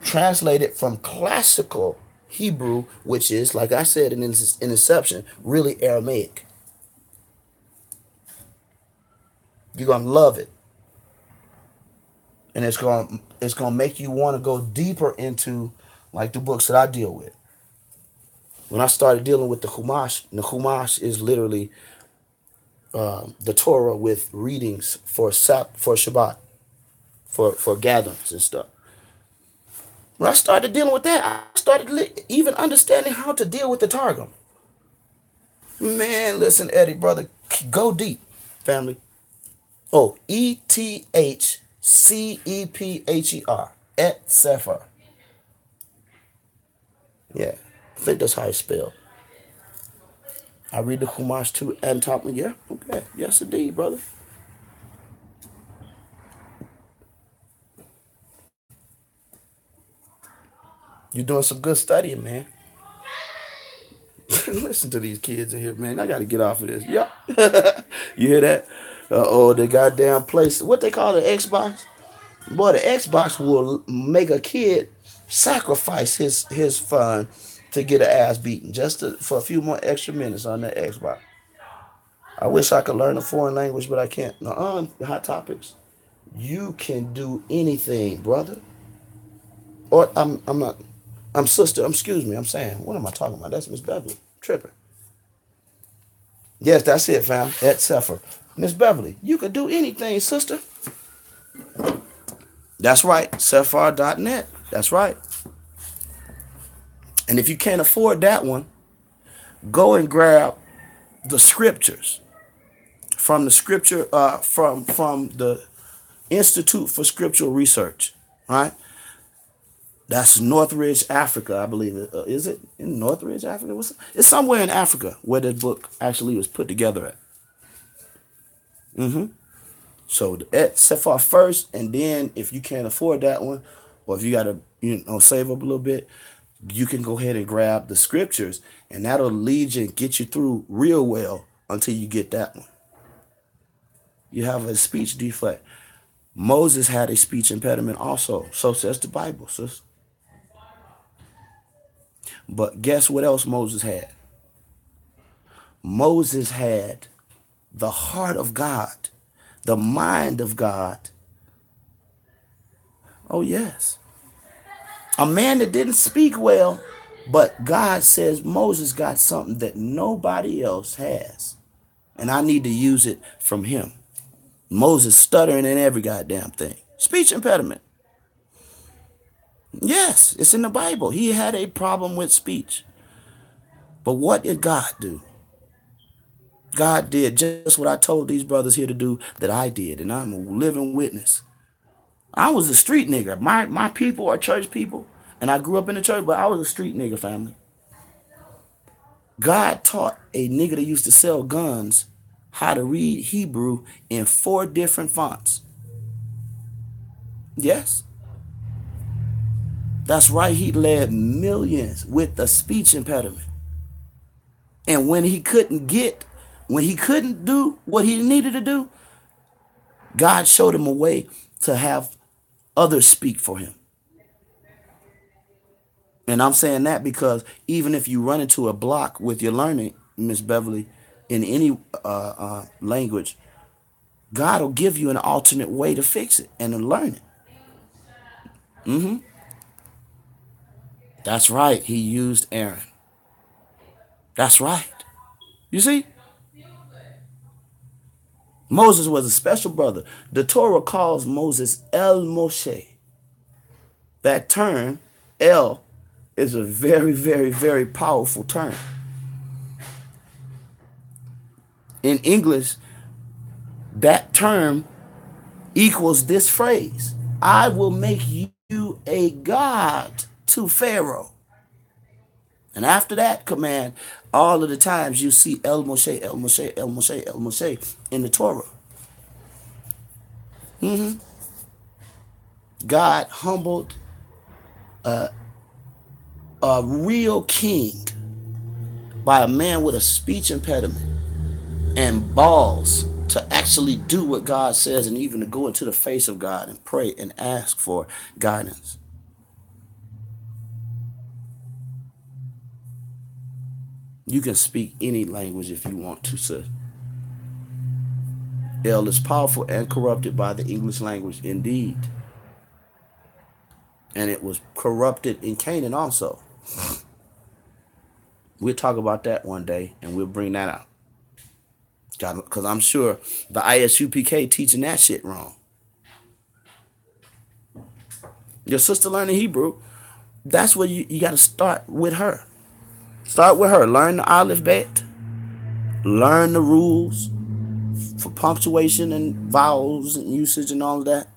Translated from classical Hebrew, which is, like I said in Inception, really Aramaic. You're gonna love it. And it's gonna make you want to go deeper into like the books that I deal with. When I started dealing with the Chumash is literally the Torah with readings for Shabbat, for gatherings and stuff. When I started dealing with that, I started even understanding how to deal with the Targum. Man, listen, Eddie, brother, go deep, family. Oh, ETHCEPHER. Et Sefer. Yeah, I think that's how it's spelled. I read the Chumash too and top. Yeah, okay. Yes, indeed, brother. You're doing some good studying, man. Listen to these kids in here, man. I got to get off of this. Yeah. You hear that? The goddamn place. What they call the Xbox? Boy, the Xbox will make a kid sacrifice his fun to get an ass beaten for a few more extra minutes on that Xbox. I wish I could learn a foreign language, but I can't. Hot topics. You can do anything, brother. Or I'm not. I'm sister. Excuse me. I'm saying. What am I talking about? That's Miss Beverly. Tripping. Yes, that's it, fam. Et Sefer. Miss Beverly, you could do anything, sister. That's right. Sephar.net. That's right. And if you can't afford that one, go and grab the scriptures from the scripture from the Institute for Scriptural Research. Right? That's Northridge, Africa, I believe. Is it in Northridge, Africa? It's somewhere in Africa where the book actually was put together at. So the Et Sefer first, and then if you can't afford that one, or if you got to save up a little bit, you can go ahead and grab the scriptures, and that'll lead you and get you through real well until you get that one. You have a speech defect. Moses had a speech impediment also. So says the Bible, sis. But guess what else Moses had? Moses had the heart of God, the mind of God. Oh, yes. A man that didn't speak well, but God says Moses got something that nobody else has. And I need to use it from him. Moses stuttering in every goddamn thing. Speech impediment. Yes, it's in the Bible. He had a problem with speech. But what did God do? God did just what I told these brothers here to do that I did. And I'm a living witness. I was a street nigga. My people are church people. And I grew up in the church, but I was a street nigga, family. God taught a nigga that used to sell guns how to read Hebrew in 4 different fonts. Yes, that's right. He led millions with a speech impediment. And when he couldn't do what he needed to do, God showed him a way to have others speak for him. And I'm saying that because even if you run into a block with your learning, Miss Beverly, in any language, God will give you an alternate way to fix it and to learn it. That's right. He used Aaron. That's right. You see, Moses was a special brother. The Torah calls Moses El Moshe. That term, El, is a very, very, very powerful term. In English, that term equals this phrase: I will make you a god to Pharaoh. And after that command, all of the times you see El Moshe, El Moshe, El Moshe, El Moshe in the Torah. God humbled a real king by a man with a speech impediment and balls to actually do what God says, and even to go into the face of God and pray and ask for guidance. You can speak any language if you want to, sir. El is powerful and corrupted by the English language indeed. And it was corrupted in Canaan also. We'll talk about that one day and we'll bring that out. Because I'm sure the ISUPK teaching that shit wrong. Your sister learning Hebrew, that's where you got to start with her. Start with her. Learn the Aleph Bet. Learn the rules for punctuation and vowels and usage and all of that.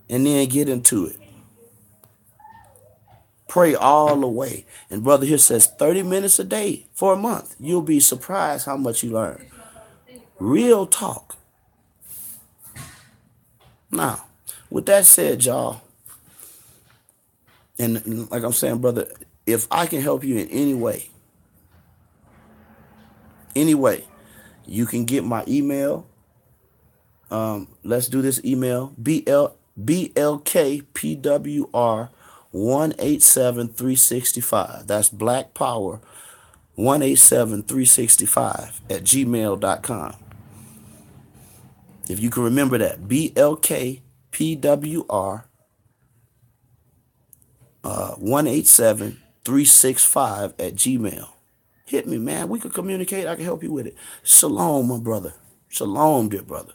And then get into it. Pray all the way. And brother here says 30 minutes a day for a month. You'll be surprised how much you learn. Real talk. Now, with that said, y'all, and like I'm saying, brother, if I can help you in any way, you can get my email. Let's do this email. BLKPWR187365. That's Black Power 187365 at gmail.com. If you can remember that, BLKPWR 187365 at gmail. Hit me, man. We could communicate. I can help you with it. Shalom, my brother. Shalom, dear brother.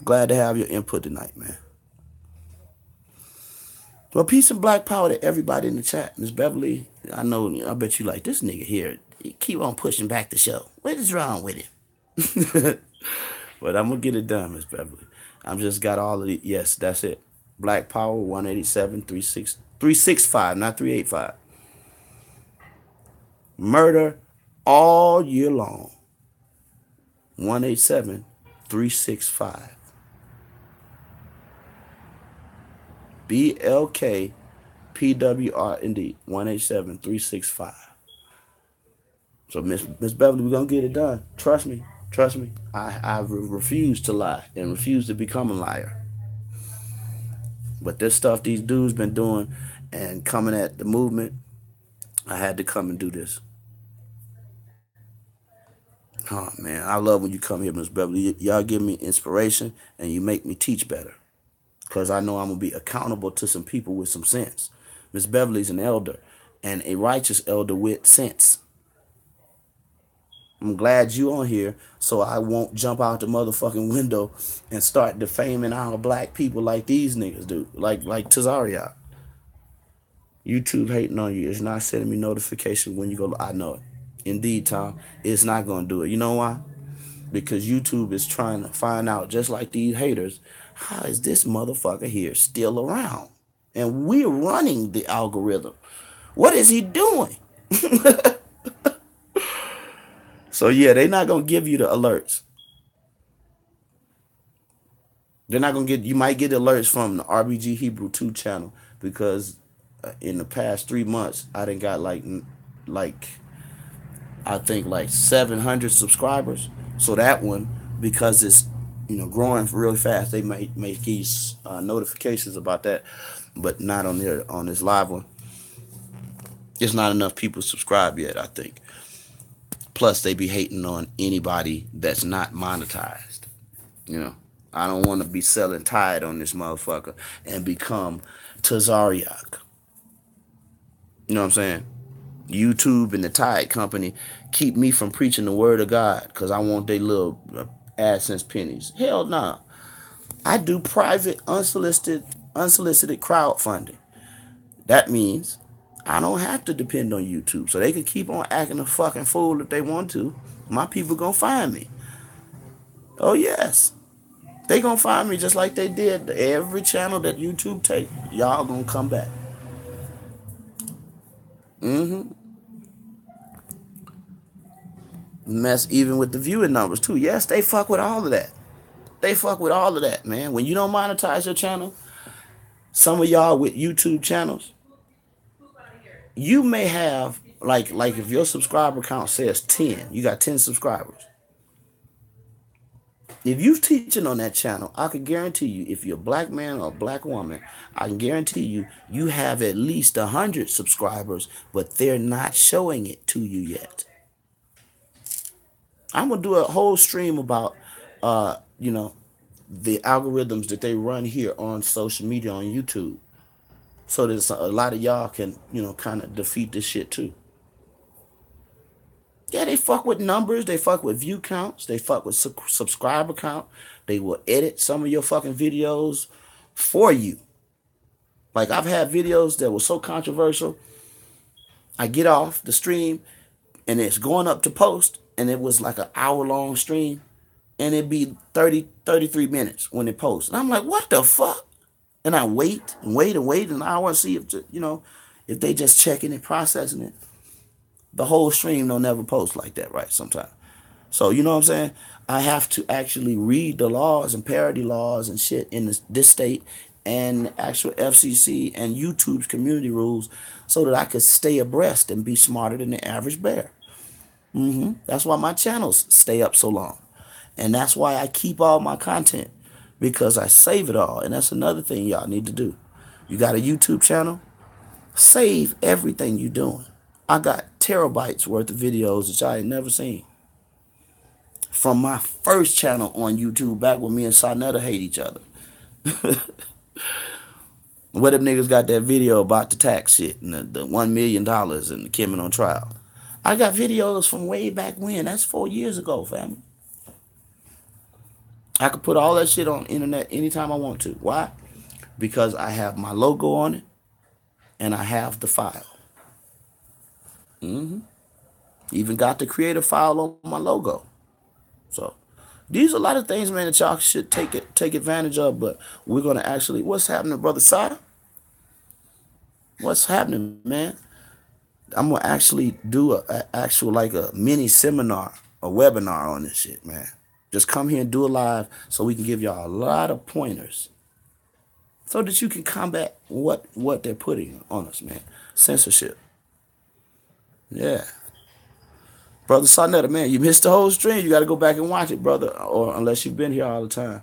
Glad to have your input tonight, man. Well, peace and black power to everybody in the chat. Miss Beverly, I bet you like this nigga here. Keep on pushing back the show. What is wrong with him? But I'm going to get it done, Miss Beverly. I'm just got all of the, yes, that's it. Black Power 365, not 385. Murder all year long. 187365. BLK PWR indeed 187365. So Miss Beverly, we're gonna get it done. Trust me. I refuse to lie and refuse to become a liar. But this stuff these dudes been doing and coming at the movement, I had to come and do this. Oh man, I love when you come here, Miss Beverly. Y'all give me inspiration and you make me teach better. Because I know I'm going to be accountable to some people with some sense. Miss Beverly's an elder, and a righteous elder with sense. I'm glad you on here so I won't jump out the motherfucking window and start defaming our black people like these niggas do. Like Tazaryach. YouTube hating on you. It's not sending me notifications when you go. I know it. Indeed, Tom. It's not going to do it. You know why? Because YouTube is trying to find out, just like these haters, how is this motherfucker here still around? And we're running the algorithm. What is he doing? So So yeah, they're not gonna give you the alerts. They're not gonna get. You might get alerts from the RBG Hebrew 2 channel because in the past 3 months I done got like I think like 700 subscribers. So that one, because it's growing really fast, they may give you notifications about that, but not on this live one. There's not enough people subscribe yet, I think. Plus, they be hating on anybody that's not monetized. I don't want to be selling Tide on this motherfucker and become Tazaryach. You know what I'm saying? YouTube and the Tide company keep me from preaching the word of God because I want their little AdSense pennies. Hell no. Nah. I do private, unsolicited crowdfunding. That means I don't have to depend on YouTube. So they can keep on acting a fucking fool if they want to. My people gonna find me. Oh yes. They gonna find me just like they did every channel that YouTube take. Y'all gonna come back. Mess even with the viewing numbers too. Yes, they fuck with all of that. They fuck with all of that, man. When you don't monetize your channel, some of y'all with YouTube channels, you may have like if your subscriber count says 10, you got 10 subscribers. If you're teaching on that channel, I can guarantee you, if you're a black man or a black woman, I can guarantee you have at least 100 subscribers, but they're not showing it to you yet. I'm gonna do a whole stream about the algorithms that they run here on social media on YouTube, so that a lot of y'all can kind of defeat this shit too. Yeah, they fuck with numbers, they fuck with view counts, they fuck with subscriber count. They will edit some of your fucking videos for you. Like I've had videos that were so controversial, I get off the stream and it's going up to post, and it was like an hour-long stream, and it'd be 33 minutes when it posts. And I'm like, what the fuck? And I wait, and I want to see if they just checking and processing it. The whole stream don't never post like that, right? Sometimes. So you know what I'm saying? I have to actually read the laws and parody laws and shit in this state and actual FCC and YouTube's community rules so that I could stay abreast and be smarter than the average bear. That's why my channels stay up so long. And that's why I keep all my content, because I save it all. And that's another thing y'all need to do. You got a YouTube channel? Save everything you're doing. I got terabytes worth of videos that y'all ain't never seen. From my first channel on YouTube, back when me and Sarnetta hate each other. Where them niggas got that video about the tax shit and the $1 million and the Kim on trial. I got videos from way back when. That's 4 years ago, family. I could put all that shit on internet anytime I want to. Why? Because I have my logo on it and I have the file. Even got the creative file on my logo. So these are a lot of things, man, that y'all should take advantage of. But we're gonna actually, what's happening, Brother Sada? What's happening, man? I'm gonna actually do a actual like a mini seminar, a webinar on this shit, man. Just come here and do a live so we can give y'all a lot of pointers so that you can combat what they're putting on us, man. Censorship. Yeah. Brother Sarnetta, man, you missed the whole stream. You got to go back and watch it, brother, or unless you've been here all the time.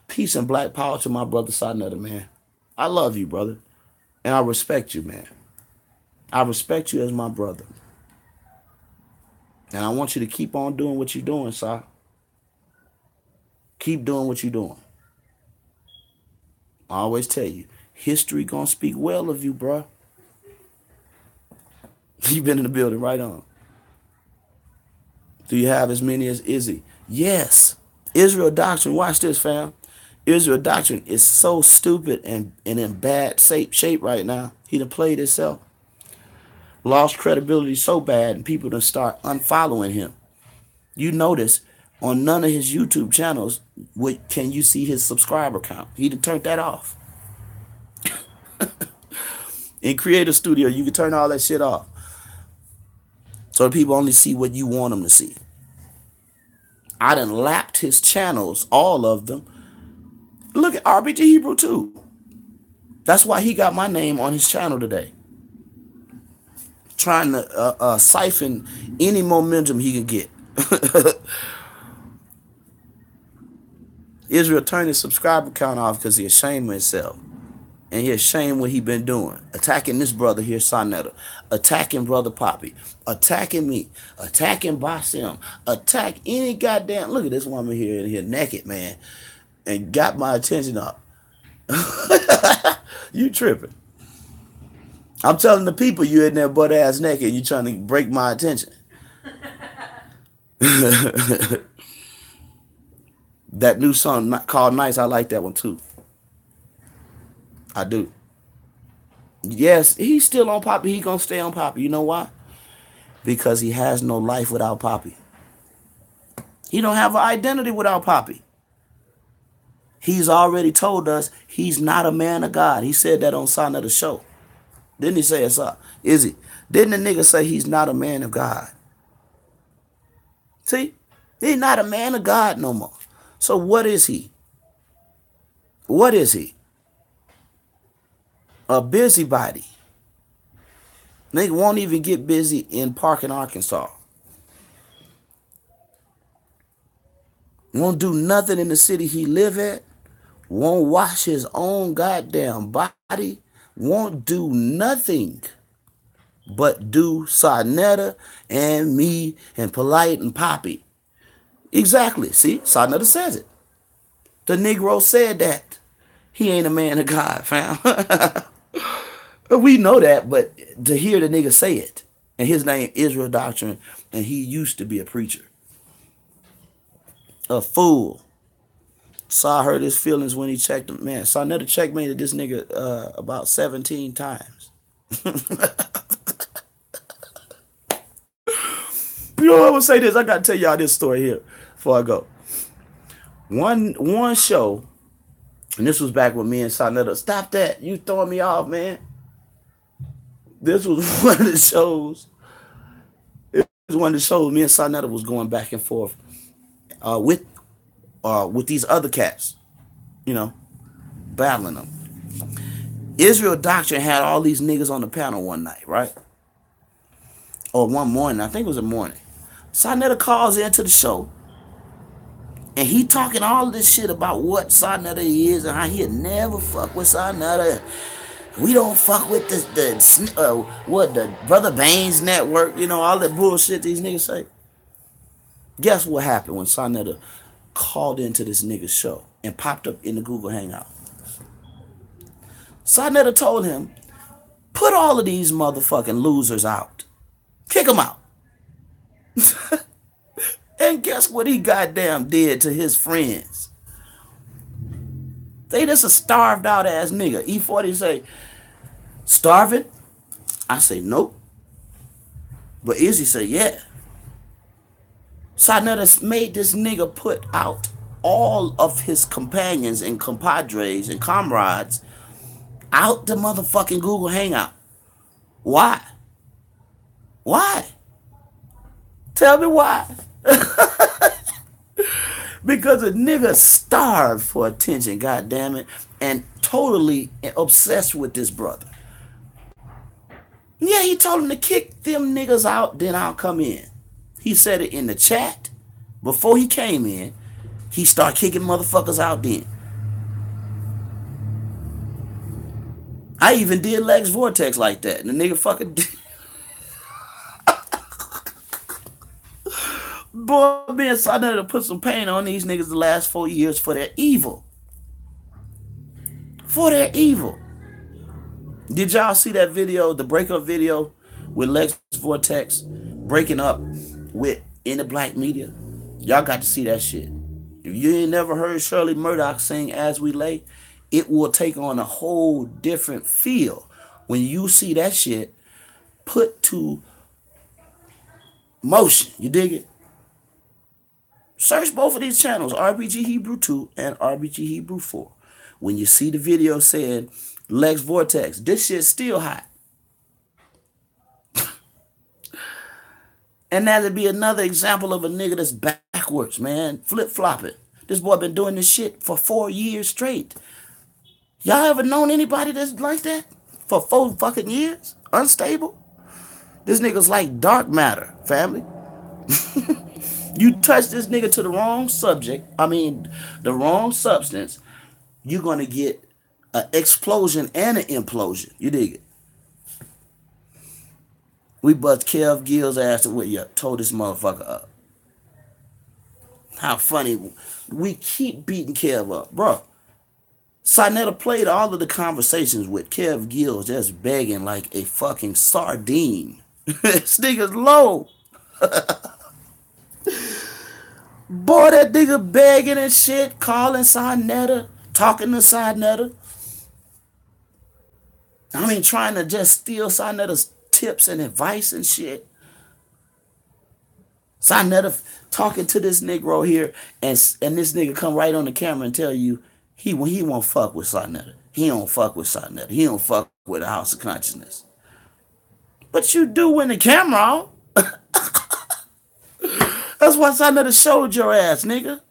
Peace and black power to my brother Sarnetta, man. I love you, brother, and I respect you, man. I respect you as my brother. And I want you to keep on doing what you're doing, sir. Keep doing what you're doing. I always tell you, history gonna speak well of you, bro. You've been in the building, right on. Do you have as many as Izzy? Yes. Israel doctrine, watch this, fam. Israel doctrine is so stupid and in bad shape right now. He done played himself. Lost credibility so bad, and people done start unfollowing him. You notice on none of his YouTube channels can you see his subscriber count. He done turned that off. In Creator Studio, you can turn all that shit off, so people only see what you want them to see. I done lapped his channels, all of them. Look at RBG Hebrew too. That's why he got my name on his channel today. Trying to siphon any momentum he can get. Israel turned his subscriber count off because he ashamed of himself. And he ashamed what he been doing. Attacking this brother here, Sonetta. Attacking Brother Poppy. Attacking me. Attacking Basim. Attack any goddamn... Look at this woman here naked, man. And got my attention up. You tripping. I'm telling the people you in there butt ass naked. You trying to break my attention. That new song called Nice, I like that one too. I do. Yes, he's still on Poppy. He gonna stay on Poppy. You know why? Because he has no life without Poppy. He don't have an identity without Poppy. He's already told us he's not a man of God. He said that on Sign of the Show. Didn't he say it's up? Is he? Didn't the nigga say he's not a man of God? See? He's not a man of God no more. So what is he? What is he? A busybody. Nigga won't even get busy in Park in Arkansas. Won't do nothing in the city he live at. Won't wash his own goddamn body. Won't do nothing but do Sarnetta and me and Polite and Poppy. Exactly. See, Sarnetta says it. The Negro said that. He ain't a man of God, fam. We know that, but to hear the nigga say it, and his name Israel Doctrine, and he used to be a preacher. A fool. Saw hurt his feelings when he checked him. Man, Sarnetta checkmated this nigga about 17 times. You know, I'm gonna say this. I gotta tell y'all this story here before I go. One show, and this was back with me and Sarnetta. Stop that! You throwing me off, man. This was one of the shows. It was one of the shows me and Sarnetta was going back and forth with these other cats, you know, battling them. Israel Doctrine had all these niggas on the panel one night, right? Or one morning, I think it was a morning. Sarnetta calls into the show, and he talking all this shit about what Sarnetta is and how he'll never fuck with Sarnetta. We don't fuck with the Brother Baines Network, you know, all that bullshit these niggas say. Guess what happened when Sarnetta called into this nigga's show and popped up in the Google Hangout? Sarnetta told him, put all of these motherfucking losers out. Kick them out. And guess what he goddamn did to his friends? They just a starved out ass nigga. E40 say, starving? I say, nope. But Izzy say, yeah. Sarnetta made this nigga put out all of his companions and compadres and comrades out the motherfucking Google Hangout. Why? Why? Tell me why. Because a nigga starved for attention, goddammit, and totally obsessed with this brother. Yeah, he told him to kick them niggas out, then I'll come in. He said it in the chat. Before he came in, he started kicking motherfuckers out then. I even did Lex Vortex like that. And the nigga fucking... Boy, man, so I know to put some pain on these niggas the last 4 years for their evil. For their evil. Did y'all see that video, the breakup video with Lex Vortex breaking up with In the Black Media? Y'all got to see that shit. If you ain't never heard Shirley Murdoch sing As We Lay, it will take on a whole different feel when you see that shit put to motion. You dig it? Search both of these channels, RBG Hebrew 2 and RBG Hebrew 4. When you see the video saying Lex Vortex, this shit's still hot. And that'd be another example of a nigga that's back backwards, man, flip-flopping. This boy been doing this shit for 4 years straight. Y'all ever known anybody that's like that? For 4 fucking years? Unstable? This nigga's like dark matter, family. You touch this nigga to the wrong subject, the wrong substance, you're gonna get an explosion and an implosion. You dig it? We bust Kev Gill's ass and we tore this motherfucker up. How funny. We keep beating Kev up, bro. Sinetta played all of the conversations with Kev Gills just begging like a fucking sardine. This nigga's low. Boy, that nigga begging and shit, calling Sinetta, talking to Sinetta. Trying to just steal Sinetta's tips and advice and shit. Sinetta talking to this Negro here, and this nigga come right on the camera and tell you he won't fuck with Sinetta. He don't fuck with Sinetta. He don't fuck with the House of Consciousness. But you do when the camera on. That's why Sinetta showed your ass, nigga.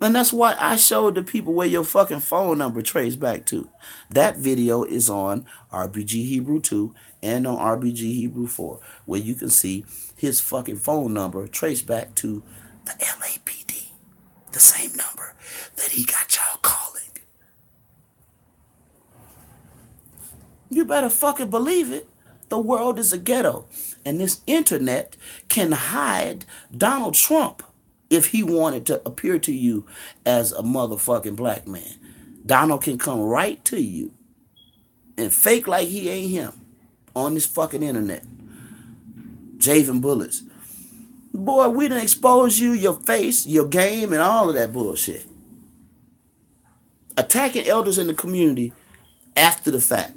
And that's why I showed the people where your fucking phone number traced back to. That video is on RBG Hebrew 2 and on RBG Hebrew 4, where you can see his fucking phone number traced back to the LAPD. The same number that he got y'all calling. You better fucking believe it. The world is a ghetto. And this internet can hide Donald Trump if he wanted to appear to you as a motherfucking black man. Donald can come right to you and fake like he ain't him on this fucking internet. Javen bullets. Boy, we done expose you, your face, your game, and all of that bullshit. Attacking elders in the community after the fact.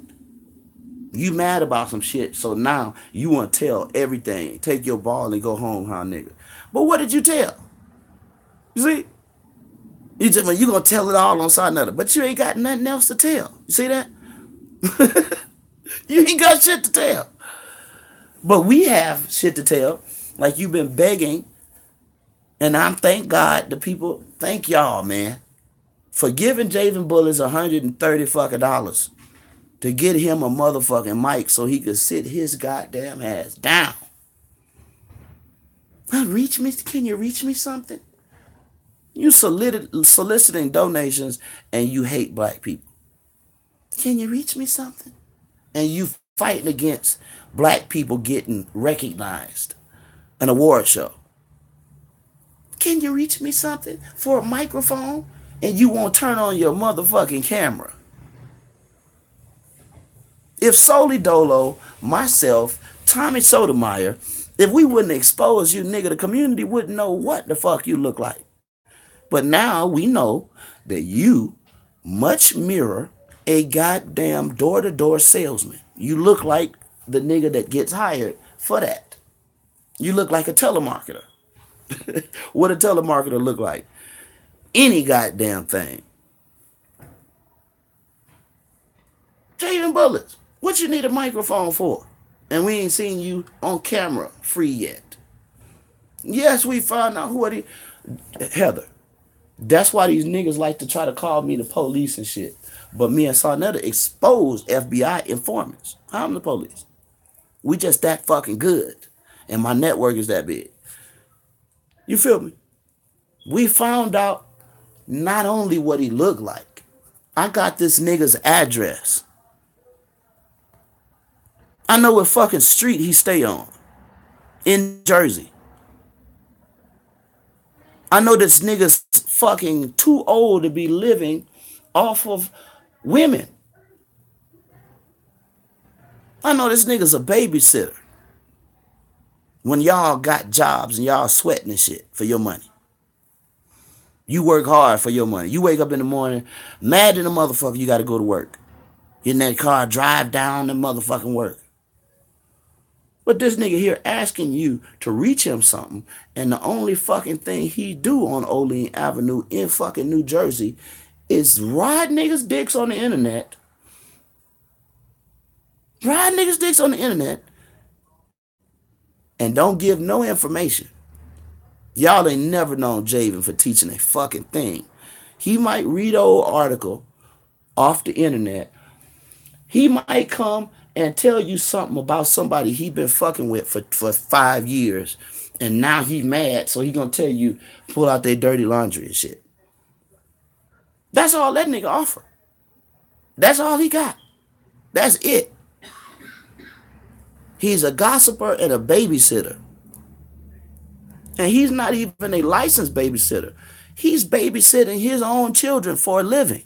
You mad about some shit, so now you want to tell everything. Take your ball and go home, huh, nigga? But what did you tell? You see? You gonna tell it all on Sinetta, but you ain't got nothing else to tell. You see that? You ain't got shit to tell. But we have shit to tell. Like you've been begging, and thank God the people, thank y'all, man, for giving Javen Bullets $130 fucking dollars to get him a motherfucking mic so he could sit his goddamn ass down. Reach me? Can you reach me something? You soliciting donations and you hate black people. Can you reach me something? And you fighting against black people getting recognized. An award show. Can you reach me something for a microphone? And you won't turn on your motherfucking camera. If Soli Dolo, myself, Tommy Sotomayor, if we wouldn't expose you, nigga, the community wouldn't know what the fuck you look like. But now we know that you much mirror a goddamn door-to-door salesman. You look like the nigga that gets hired for that. You look like a telemarketer. What a telemarketer look like? Any goddamn thing. Javen Bullets, what you need a microphone for? And we ain't seen you on camera free yet. Yes, we found out who are these. Heather. That's why these niggas like to try to call me the police and shit. But me and Sarnetta exposed FBI informants. I'm the police. We just that fucking good. And my network is that big. You feel me? We found out not only what he looked like. I got this nigga's address. I know what fucking street he stay on. In Jersey. I know this nigga's fucking too old to be living off of women. I know this nigga's a babysitter. When y'all got jobs and y'all sweating and shit for your money. You work hard for your money. You wake up in the morning, mad in the motherfucker, you got to go to work. Get in that car, drive down the motherfucking work. But this nigga here asking you to reach him something, and the only fucking thing he do on Olean Avenue in fucking New Jersey is ride niggas' dicks on the internet. Ride niggas' dicks on the internet and don't give no information. Y'all ain't never known Javen for teaching a fucking thing. He might read an old article off the internet. He might come and tell you something about somebody he been fucking with for 5 years. And now he mad, so he gonna tell you, pull out their dirty laundry and shit. That's all that nigga offer. That's all he got. That's it. He's a gossiper and a babysitter. And he's not even a licensed babysitter. He's babysitting his own children for a living.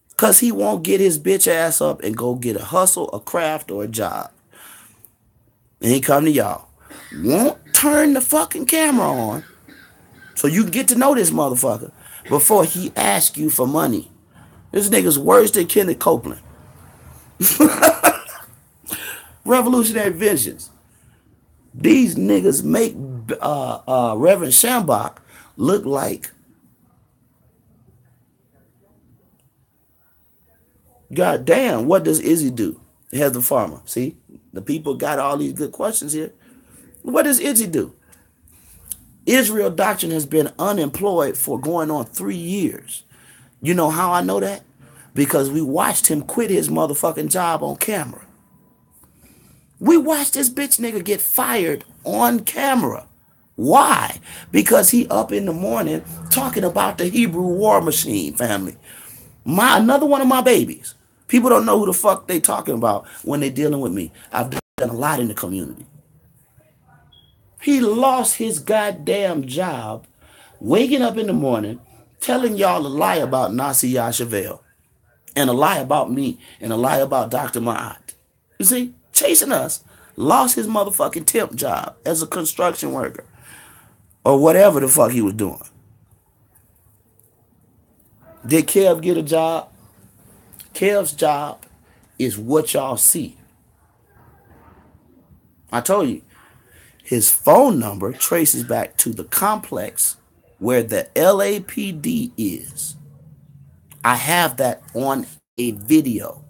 Because he won't get his bitch ass up and go get a hustle, a craft, or a job. And he come to y'all. Won't turn the fucking camera on so you can get to know this motherfucker before he asks you for money. This nigga's worse than Kenneth Copeland. Revolutionary Visions. These niggas make Reverend Shambach look like, God damn, what does Izzy do? Here's the farmer. See, the people got all these good questions here. What does Izzy do? Israel Doctrine has been unemployed for going on 3 years. You know how I know that? Because we watched him quit his motherfucking job on camera. We watched this bitch nigga get fired on camera. Why? Because he up in the morning talking about the Hebrew war machine family. Another one of my babies. People don't know who the fuck they talking about when they dealing with me. I've done a lot in the community. He lost his goddamn job waking up in the morning telling y'all a lie about Nasi Yashavel and a lie about me and a lie about Dr. Ma'at. You see? Chasing us, lost his motherfucking temp job as a construction worker or whatever the fuck he was doing. Did Kev get a job? Kev's job is what y'all see. I told you, his phone number traces back to the complex where the LAPD is. I have that on a video.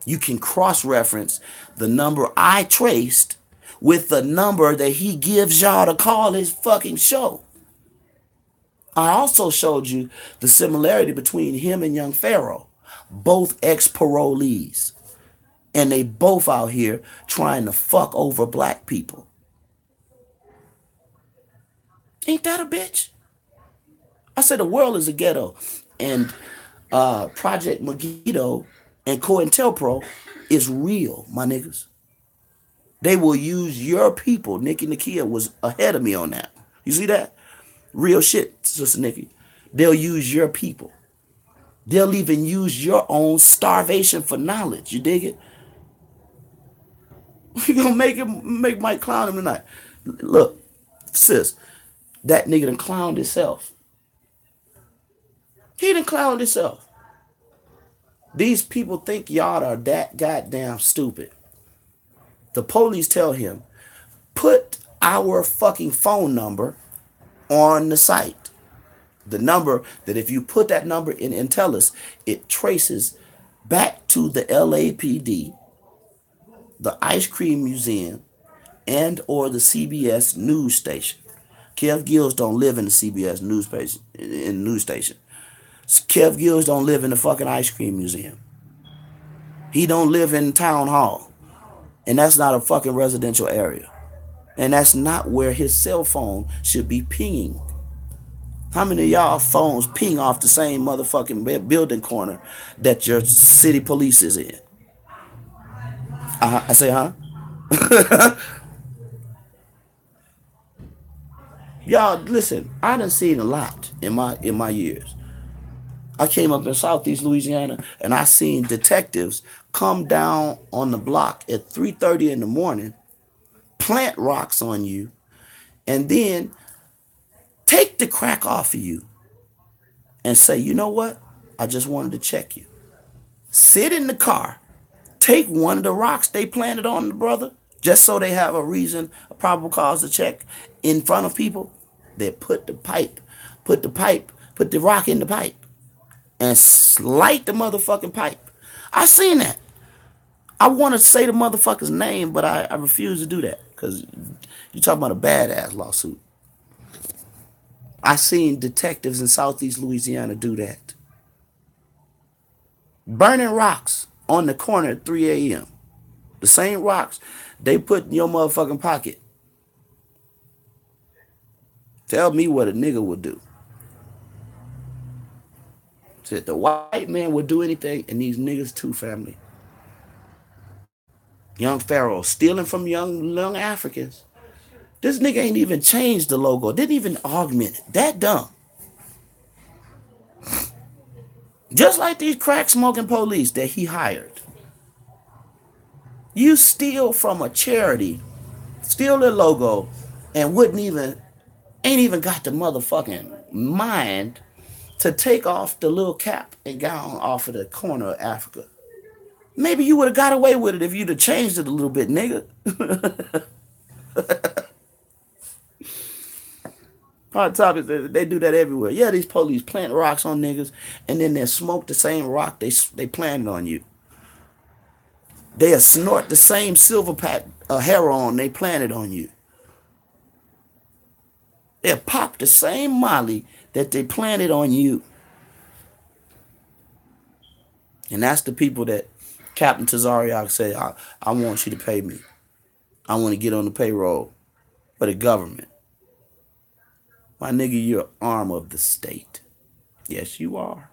You can cross-reference the number I traced with the number that he gives y'all to call his fucking show. I also showed you the similarity between him and young Pharaoh, both ex-parolees. And they both out here trying to fuck over black people. Ain't that a bitch? I said the world is a ghetto. And Project Megiddo and COINTELPRO is real, my niggas. They will use your people. Nikki Nakia was ahead of me on that. You see that? Real shit, Sister Nikki. They'll use your people. They'll even use your own starvation for knowledge. You dig it? We're gonna make Mike clown him tonight. Look, sis, that nigga done clowned himself. He done clowned himself. These people think y'all are that goddamn stupid. The police tell him, put our fucking phone number on the site. The number that if you put that number in Intellis, it traces back to the LAPD, the Ice Cream Museum, and or the CBS news station. Kev Gills don't live in the CBS news station. Kev Gills don't live in the fucking Ice Cream Museum. He don't live in Town Hall. And that's not a fucking residential area. And that's not where his cell phone should be pinging. How many of y'all phones ping off the same motherfucking building corner that your city police is in? I say, huh? Y'all, listen, I done seen a lot in my years. I came up in Southeast Louisiana and I seen detectives come down on the block at 3:30 in the morning, plant rocks on you, and then take the crack off of you and say, you know what? I just wanted to check you. Sit in the car, take one of the rocks they planted on the brother, just so they have a reason, a probable cause to check in front of people. They put the rock in the pipe and light the motherfucking pipe. I seen that. I want to say the motherfucker's name, but I refuse to do that because you're talking about a badass lawsuit. I seen detectives in Southeast Louisiana do that. Burning rocks on the corner at 3 a.m. The same rocks they put in your motherfucking pocket. Tell me what a nigga would do. Said the white man would do anything, and these niggas too, family. Young Pharaoh stealing from young Africans. This nigga ain't even changed the logo. Didn't even augment it. That dumb. Just like these crack smoking police that he hired. You steal from a charity, steal their logo, and ain't even got the motherfucking mind to take off the little cap and gown off of the corner of Africa. Maybe you would have got away with it if you'd have changed it a little bit, nigga. Hot topics, they do that everywhere. Yeah, these police plant rocks on niggas, and then they smoke the same rock they planted on you. They'll snort the same silver pack heroin they planted on you. They'll pop the same molly that they planted on you. And that's the people that Captain Tazaryach said, I want you to pay me. I want to get on the payroll for the government. My nigga, you're an arm of the state. Yes, you are.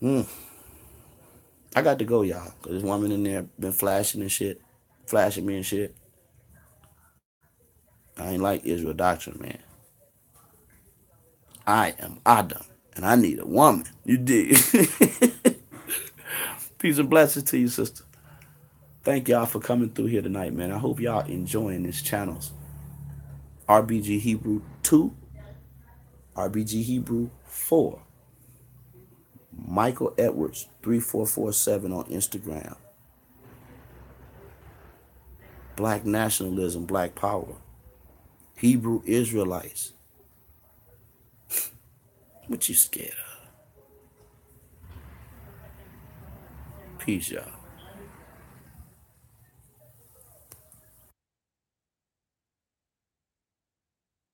I got to go, y'all, because this woman in there been flashing and shit. Flashing me and shit. I ain't like Israel doctrine, man. I am Adam, and I need a woman. You dig? Peace and blessings to you, sister. Thank y'all for coming through here tonight, man. I hope y'all enjoying this channels. RBG Hebrew 2, RBG Hebrew 4, Michael Edwards 3447 on Instagram. Black nationalism, black power. Hebrew Israelites. What you scared of? Peace, y'all.